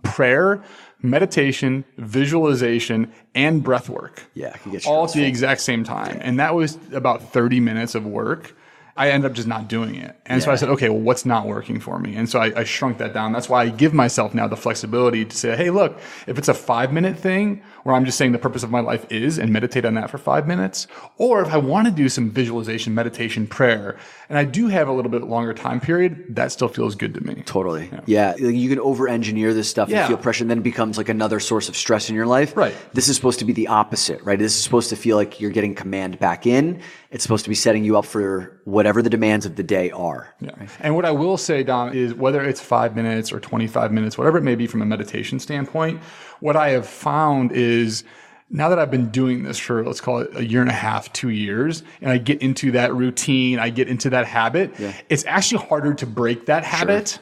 prayer, meditation, visualization, and breath work. Yeah, it can get all at the exact same time. Yeah. And that was about 30 minutes of work. I ended up just not doing it. And so I said, okay, well, what's not working for me? And so I shrunk that down. That's why I give myself now the flexibility to say, hey, look, if it's a 5-minute thing where I'm just saying the purpose of my life is, and meditate on that for 5 minutes, or if I want to do some visualization, meditation, prayer, and I do have a little bit longer time period, that still feels good to me. Totally. Yeah. You can over-engineer this stuff and feel pressure, and then it becomes like another source of stress in your life. Right. This is supposed to be the opposite, right? This is supposed to feel like you're getting command back in. It's supposed to be setting you up for whatever the demands of the day are. Yeah. Right? And what I will say, Dom, is whether it's 5 minutes or 25 minutes, whatever it may be from a meditation standpoint, what I have found is now that I've been doing this for, let's call it 1.5 years, 2 years, and I get into that routine, I get into that habit, it's actually harder to break that habit,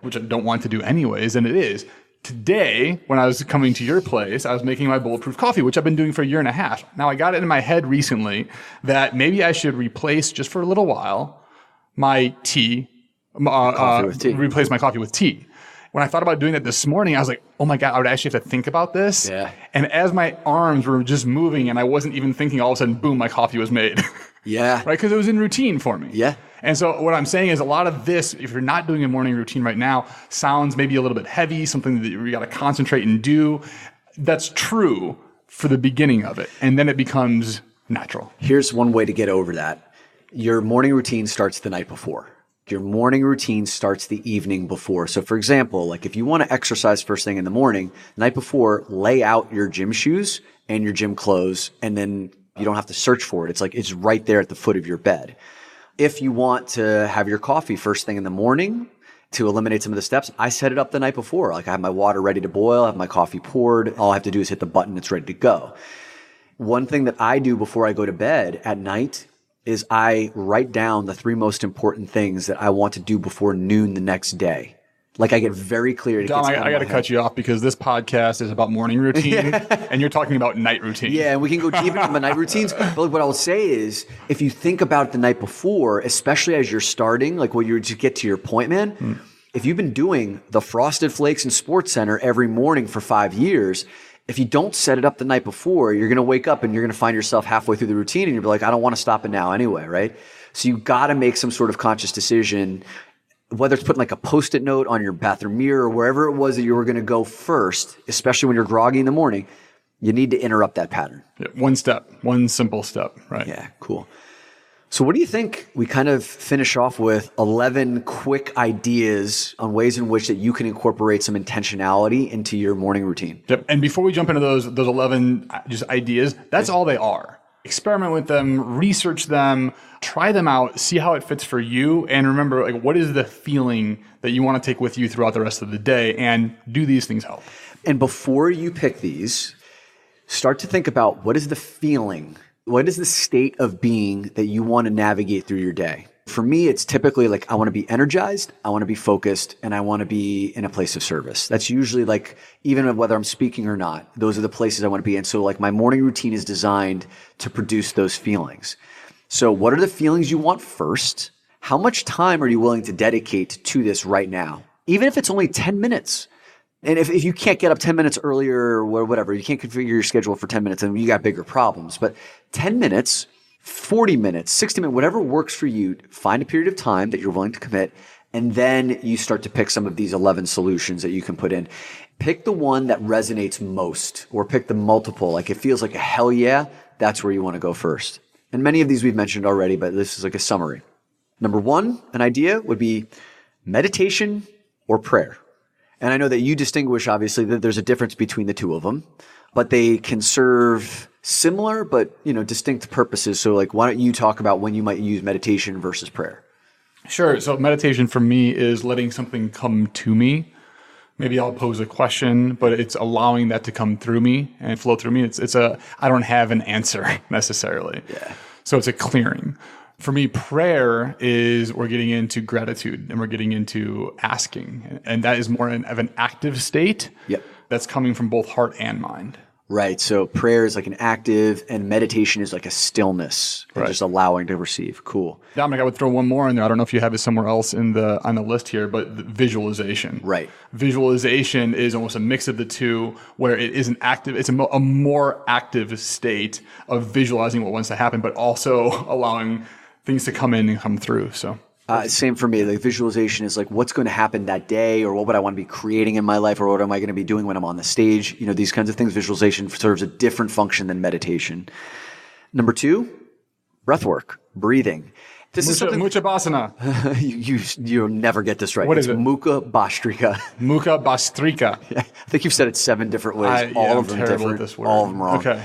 which I don't want to do anyways, and it is. Today, when I was coming to your place, I was making my bulletproof coffee, which I've been doing for 1.5 years. Now, I got it in my head recently that maybe I should replace, just for a little while, my tea, replace my coffee with tea. When I thought about doing that this morning, I was like, oh my God, I would actually have to think about this. Yeah. And as my arms were just moving and I wasn't even thinking, all of a sudden, boom, my coffee was made. Yeah. Right? Because it was in routine for me. Yeah. And so what I'm saying is a lot of this, if you're not doing a morning routine right now, sounds maybe a little bit heavy, something that you got to concentrate and do. That's true for the beginning of it. And then it becomes natural. Here's one way to get over that. Your morning routine starts the night before. Your morning routine starts the evening before. So for example, like if you want to exercise first thing in the morning, the night before, lay out your gym shoes and your gym clothes, and then you don't have to search for it. It's like it's right there at the foot of your bed. If you want to have your coffee first thing in the morning to eliminate some of the steps, I set it up the night before. Like I have my water ready to boil, I have my coffee poured. All I have to do is hit the button. It's ready to go. One thing that I do before I go to bed at night is I write down the 3 most important things that I want to do before noon the next day. Like I get very clear. Dom, I got to cut you off because this podcast is about morning routine and you're talking about night routine. Yeah, and we can go deeper into the night routines. But what I will say is if you think about it the night before, especially as you're starting, like when you're to get to your point, man, if you've been doing the Frosted Flakes and Sportscenter every morning for 5 years, if you don't set it up the night before, you're going to wake up and you're going to find yourself halfway through the routine and you'll be like, I don't want to stop it now anyway, right? So you got to make some sort of conscious decision. whether it's putting like a Post-it note on your bathroom mirror or wherever it was that you were going to go first, especially when you're groggy in the morning, you need to interrupt that pattern. Yeah, one step, one simple step, right? Yeah, cool. So what do you think we kind of finish off with 11 quick ideas on ways in which that you can incorporate some intentionality into your morning routine? Yep. And before we jump into those 11 just ideas, that's all they are. Experiment with them, research them, try them out, see how it fits for you. And remember, like, what is the feeling that you want to take with you throughout the rest of the day, and do these things help? And before you pick these, start to think about what is the feeling, what is the state of being that you want to navigate through your day? For me, it's typically like I want to be energized, I want to be focused, and I want to be in a place of service. That's usually like, even whether I'm speaking or not, those are the places I want to be in. So like my morning routine is designed to produce those feelings. So what are the feelings you want first? How much time are you willing to dedicate to this right now? Even if it's only 10 minutes. And if you can't get up 10 minutes earlier or whatever, you can't configure your schedule for 10 minutes, and you got bigger problems. But 10 minutes, 40 minutes, 60 minutes, whatever works for you, find a period of time that you're willing to commit, and then you start to pick some of these 11 solutions that you can put in. Pick the one that resonates most, or pick the multiple. Like it feels like a hell yeah, that's where you want to go first. And many of these we've mentioned already, but this is like a summary. Number one, an idea would be meditation or prayer. And I know that you distinguish, obviously, that there's a difference between the two of them, but they can serve similar but, distinct purposes. So like, why don't you talk about when you might use meditation versus prayer? Sure. So meditation for me is letting something come to me. Maybe I'll pose a question, but it's allowing that to come through me and flow through me. I don't have an answer necessarily. Yeah. So it's a clearing. For me, prayer is we're getting into gratitude and we're getting into asking. And that is more of an active state. Yep. That's coming from both heart and mind. Right. So prayer is like an active, and meditation is like a stillness, and right. Just allowing to receive. Cool. Dominic, I would throw one more in there. I don't know if you have it somewhere else on the list here, but the visualization. Right. Visualization is almost a mix of the two, where it is an active, it's a more active state of visualizing what wants to happen, but also allowing things to come in and come through. So. Same for me. Like visualization is like what's going to happen that day, or what would I want to be creating in my life, or what am I going to be doing when I'm on the stage? These kinds of things. Visualization serves a different function than meditation. Number two, breath work, breathing. This is something. Mucha basana. You'll never get this right. What is it? Mukha Bhastrika. Mukha Bhastrika. I think you've said it 7 different ways. All of them different. This word. All of them wrong. Okay.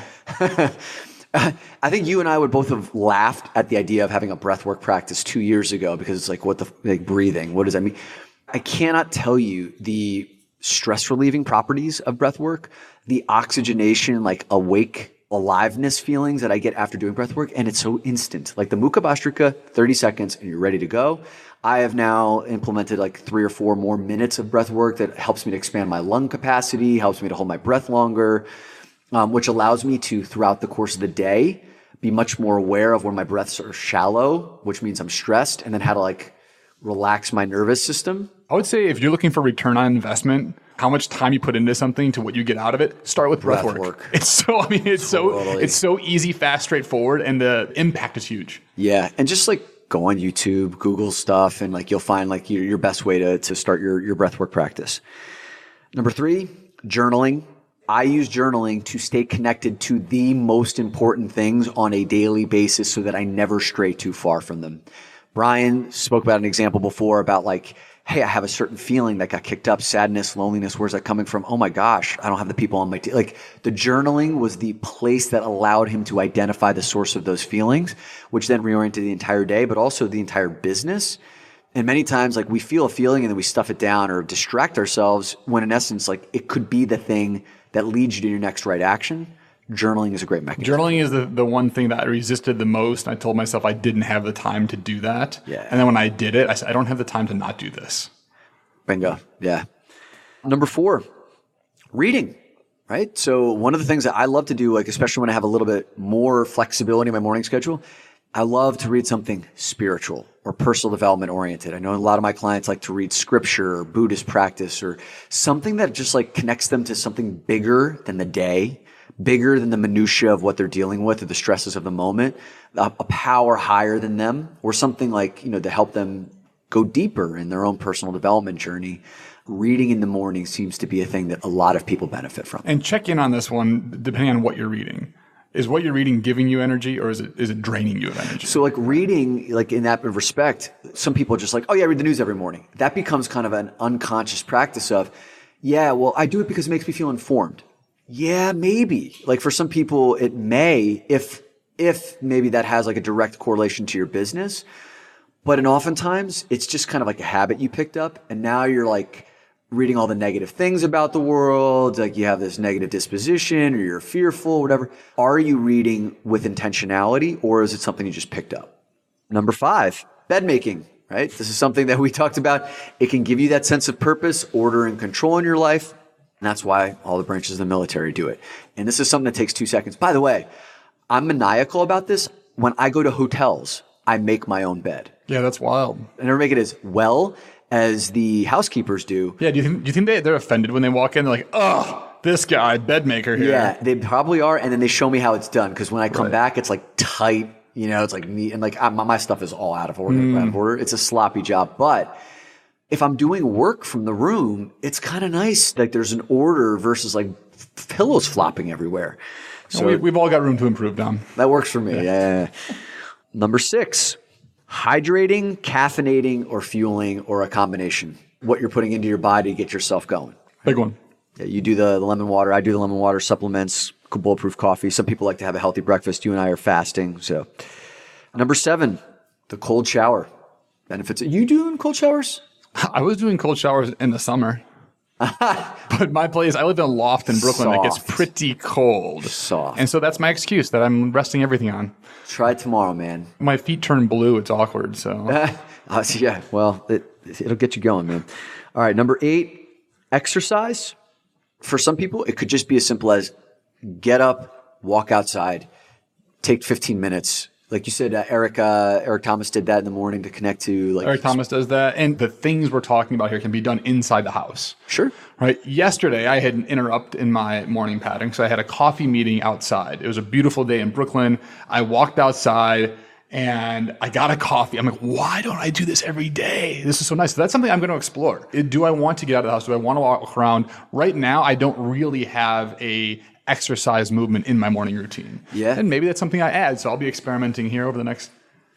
I think you and I would both have laughed at the idea of having a breathwork practice 2 years ago, because it's like breathing. What does that mean? I cannot tell you the stress relieving properties of breathwork, the oxygenation, like awake aliveness feelings that I get after doing breathwork, and it's so instant. Like the Mukha Bhastrika, 30 seconds and you're ready to go. I have now implemented like 3 or 4 more minutes of breathwork that helps me to expand my lung capacity, helps me to hold my breath longer. Which allows me to, throughout the course of the day, be much more aware of when my breaths are shallow, which means I'm stressed, and then how to like relax my nervous system. I would say if you're looking for return on investment, how much time you put into something to what you get out of it, start with breath work. It's so easy, fast, straightforward, and the impact is huge. Yeah, and just like go on YouTube, Google stuff, and like you'll find like your best way to start your breath work practice. Number 3, journaling. I use journaling to stay connected to the most important things on a daily basis so that I never stray too far from them. Bryan spoke about an example before about like, hey, I have a certain feeling that got kicked up, sadness, loneliness. Where's that coming from? Oh my gosh, I don't have the people on my team. Like the journaling was the place that allowed him to identify the source of those feelings, which then reoriented the entire day, but also the entire business. And many times, like we feel a feeling and then we stuff it down or distract ourselves when in essence, like it could be the thing that leads you to your next right action. Journaling is a great mechanism. Journaling is the one thing that I resisted the most. I told myself I didn't have the time to do that. Yeah. And then when I did it, I said, I don't have the time to not do this. Bingo. Yeah. Number 4, reading, right? So one of the things that I love to do, like especially when I have a little bit more flexibility in my morning schedule, I love to read something spiritual or personal development oriented. I know a lot of my clients like to read scripture or Buddhist practice or something that just like connects them to something bigger than the day, bigger than the minutia of what they're dealing with or the stresses of the moment, a power higher than them, or something like, to help them go deeper in their own personal development journey, reading in the morning seems to be a thing that a lot of people benefit from. And check in on this one, depending on what you're reading. Is what you're reading giving you energy, or is it draining you of energy? So like reading, like in that respect, some people are just like, oh yeah, I read the news every morning. That becomes kind of an unconscious practice of, yeah, well, I do it because it makes me feel informed. Yeah, maybe. Like for some people, it may, if maybe that has like a direct correlation to your business. But oftentimes, it's just kind of like a habit you picked up. And now you're like reading all the negative things about the world. Like you have this negative disposition or you're fearful, whatever. Are you reading with intentionality, or is it something you just picked up? Number 5, bed making, right? This is something that we talked about. It can give you that sense of purpose, order, and control in your life. And that's why all the branches of the military do it. And this is something that takes 2 seconds. By the way, I'm maniacal about this. When I go to hotels, I make my own bed. Yeah, that's wild. I never make it as well as the housekeepers do. Yeah, do you think they're offended when they walk in? They're like, oh, this guy, bed maker here. Yeah, they probably are. And then they show me how it's done. Because when I come back, it's like tight. You know, it's like neat. And like my stuff is all out of order. It's a sloppy job. But if I'm doing work from the room, it's kind of nice. Like there's an order versus like pillows flopping everywhere. So we've all got room to improve, Dom. That works for me. Yeah. Number 6, hydrating, caffeinating, or fueling, or a combination. What you're putting into your body to get yourself going. Big one. Yeah, you do the lemon water. I do the lemon water, supplements, bulletproof coffee. Some people like to have a healthy breakfast. You and I are fasting. So, number 7, the cold shower. Benefits. Are you doing cold showers? I was doing cold showers in the summer. But my place, I live in a loft in Brooklyn. It gets pretty cold. Soft. And so that's my excuse that I'm resting everything on. Try it tomorrow, man. My feet turn blue. It's awkward. So yeah, well, it'll get you going, man. All right, number 8, exercise. For some people, it could just be as simple as get up, walk outside, take 15 minutes. Like you said, Eric Thomas did that in the morning to connect to like. Eric Thomas does that. And the things we're talking about here can be done inside the house. Sure. Right. Yesterday, I had an interrupt in my morning pattern. So I had a coffee meeting outside. It was a beautiful day in Brooklyn. I walked outside and I got a coffee. I'm like, why don't I do this every day? This is so nice. So that's something I'm going to explore. Do I want to get out of the house? Do I want to walk around? Right now, I don't really have a exercise movement in my morning routine. Yeah. And maybe that's something I add. So I'll be experimenting here over the next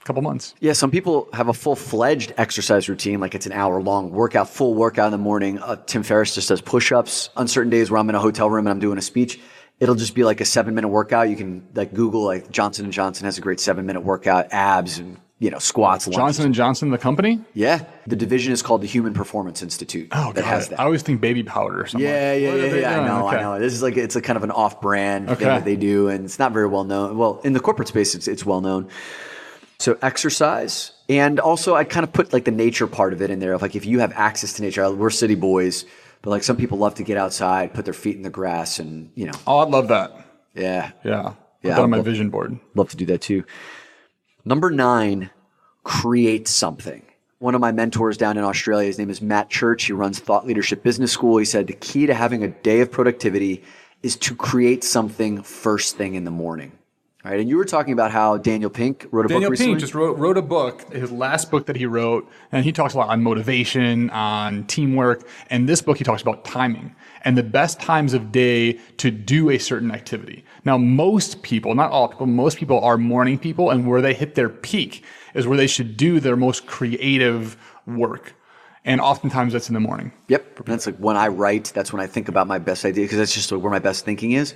couple months. Yeah. Some people have a full-fledged exercise routine, like it's an hour-long workout, full workout in the morning. Tim Ferriss just does push-ups. On certain days where I'm in a hotel room and I'm doing a speech, it'll just be like a 7-minute workout. You can like Google, like Johnson & Johnson has a great 7-minute workout, abs and squats. Johnson & Johnson, the company? Yeah. The division is called the Human Performance Institute. Oh, that has that. I always think baby powder or something. Yeah. I know. This is like, it's a kind of an off-brand thing that they do, and it's not very well known. Well, in the corporate space, it's well known. So exercise. And also I kind of put like the nature part of it in there. Of like, if you have access to nature, we're city boys, but like some people love to get outside, put their feet in the grass and, Oh, I'd love that. Yeah. Yeah. Put that on my vision board. Love to do that too. Number 9, create something. One of my mentors down in Australia, his name is Matt Church. He runs Thought Leadership Business School. He said the key to having a day of productivity is to create something first thing in the morning. All right. And you were talking about how Daniel Pink wrote a book recently. Daniel Pink just wrote a book, his last book that he wrote, and he talks a lot on motivation, on teamwork. And this book, he talks about timing and the best times of day to do a certain activity. Now, most people, not all people, most people are morning people, and where they hit their peak is where they should do their most creative work. And oftentimes that's in the morning. Yep. That's like when I write, that's when I think about my best idea, because that's just where my best thinking is.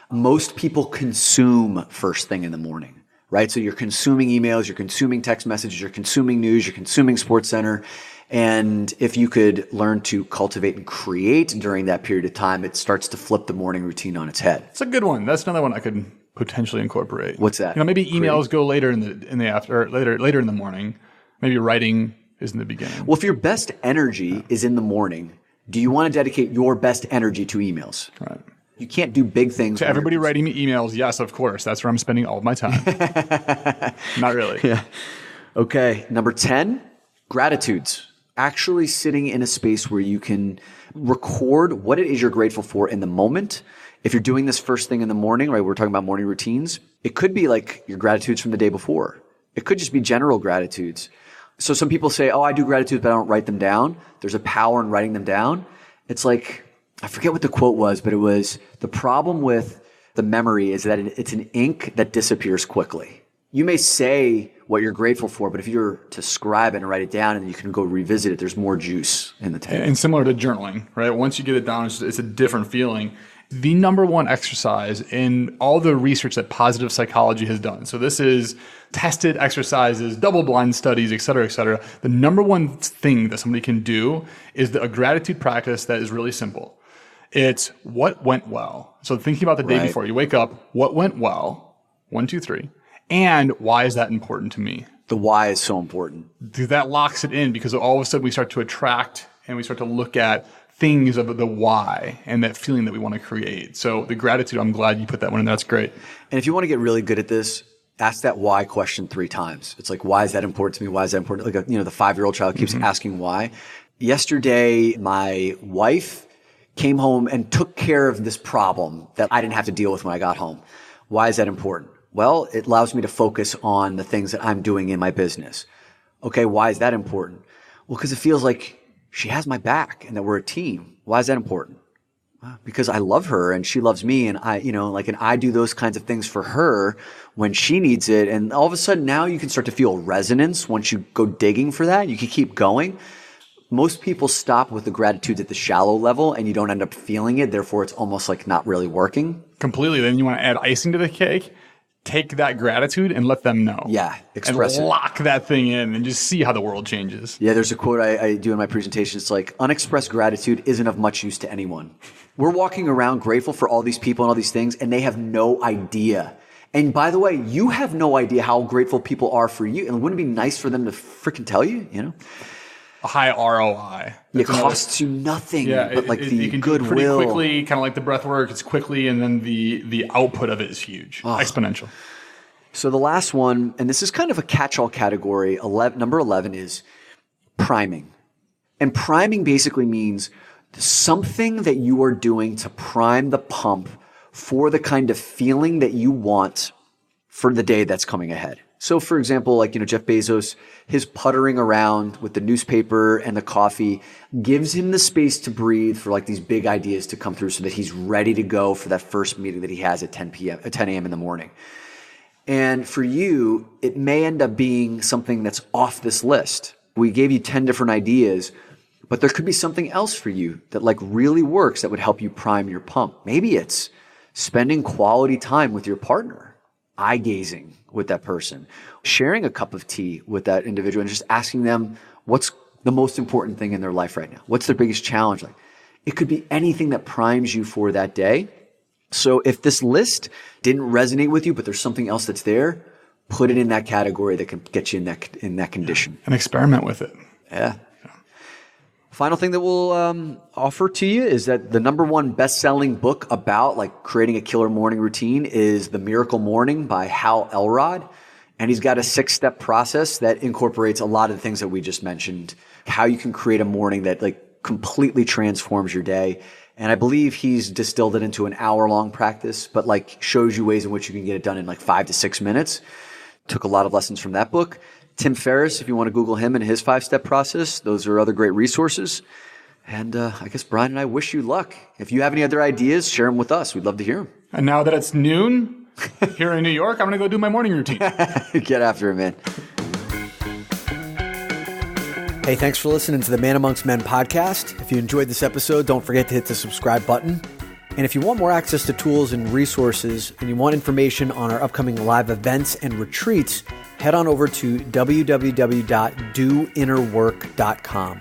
Most people consume first thing in the morning, right? So you're consuming emails, you're consuming text messages, you're consuming news, you're consuming SportsCenter. And if you could learn to cultivate and create during that period of time, it starts to flip the morning routine on its head. It's a good one. That's another one I could potentially incorporate. What's that? Maybe emails go later in the after, or later in the morning. Maybe writing is in the beginning. Well, if your best energy is in the morning, do you want to dedicate your best energy to emails? Right. You can't do big things. To everybody writing me emails, yes, of course. That's where I'm spending all of my time. Not really. Yeah. Okay. Number 10, gratitudes. Actually sitting in a space where you can record what it is you're grateful for in the moment. If you're doing this first thing in the morning, right, we're talking about morning routines. It could be like your gratitudes from the day before. It could just be general gratitudes. So some people say, oh, I do gratitude, but I don't write them down. There's a power in writing them down. It's like, I forget what the quote was, but it was, the problem with the memory is that it's an ink that disappears quickly. You may say what you're grateful for, but if you're to scribe it and write it down and you can go revisit it, there's more juice in the tank. And similar to journaling, right? Once you get it down, it's a different feeling. The number one exercise in all the research that positive psychology has done. So this is tested exercises, double-blind studies, et cetera, et cetera. The number one thing that somebody can do is a gratitude practice that is really simple. It's what went well. So thinking about the day before you wake up, what went well? 1, 2, 3. And why is that important to me? The why is so important. That locks it in because all of a sudden we start to attract and we start to look at things of the why and that feeling that we want to create. So the gratitude, I'm glad you put that one in. That's great. And if you want to get really good at this, ask that why question 3 times. It's like, why is that important to me? Why is that important? Like, the 5-year-old child keeps asking why. Yesterday, my wife came home and took care of this problem that I didn't have to deal with when I got home. Why is that important? Well, it allows me to focus on the things that I'm doing in my business. Okay, why is that important? Well, because it feels like she has my back and that we're a team. Why is that important? Well, because I love her and she loves me and I do those kinds of things for her when she needs it. And all of a sudden now you can start to feel resonance once you go digging for that. You can keep going. Most people stop with the gratitude at the shallow level and you don't end up feeling it. Therefore, it's almost like not really working. Completely. Then you want to add icing to the cake. Take that gratitude and let them know. Yeah, express and it. Lock that thing in and just see how the world changes. Yeah, there's a quote I do in my presentation. It's like, unexpressed gratitude isn't of much use to anyone. We're walking around grateful for all these people and all these things, and they have no idea. And by the way, you have no idea how grateful people are for you. And wouldn't it be nice for them to freaking tell you, A high ROI. It costs you nothing, but like the you can goodwill. Do it pretty quickly, kind of like the breath work. It's quickly, and then the output of it is huge, exponential. So the last one, and this is kind of a catch-all category, number 11 is priming. And priming basically means something that you are doing to prime the pump for the kind of feeling that you want for the day that's coming ahead. So for example, like, Jeff Bezos, his puttering around with the newspaper and the coffee gives him the space to breathe for like these big ideas to come through so that he's ready to go for that first meeting that he has at 10 a.m. in the morning. And for you, it may end up being something that's off this list. We gave you 10 different ideas, but there could be something else for you that like really works that would help you prime your pump. Maybe it's spending quality time with your partner, eye gazing with that person, sharing a cup of tea with that individual and just asking them what's the most important thing in their life right now. What's their biggest challenge? Like, it could be anything that primes you for that day. So if this list didn't resonate with you, but there's something else that's there, put it in that category that can get you in that condition. And experiment with it. Yeah. Final thing that we'll offer to you is that the number one best-selling book about like creating a killer morning routine is The Miracle Morning by Hal Elrod. And he's got a 6-step process that incorporates a lot of the things that we just mentioned, how you can create a morning that like completely transforms your day. And I believe he's distilled it into an hour-long practice, but like shows you ways in which you can get it done in like 5 to 6 minutes. Took a lot of lessons from that book. Tim Ferriss, if you want to Google him and his 5-step process, those are other great resources. And I guess Bryan and I wish you luck. If you have any other ideas, share them with us. We'd love to hear them. And now that it's noon here in New York, I'm going to go do my morning routine. Get after it, man. Hey, thanks for listening to the Man Amongst Men podcast. If you enjoyed this episode, don't forget to hit the subscribe button. And if you want more access to tools and resources, and you want information on our upcoming live events and retreats, head on over to www.doinnerwork.com.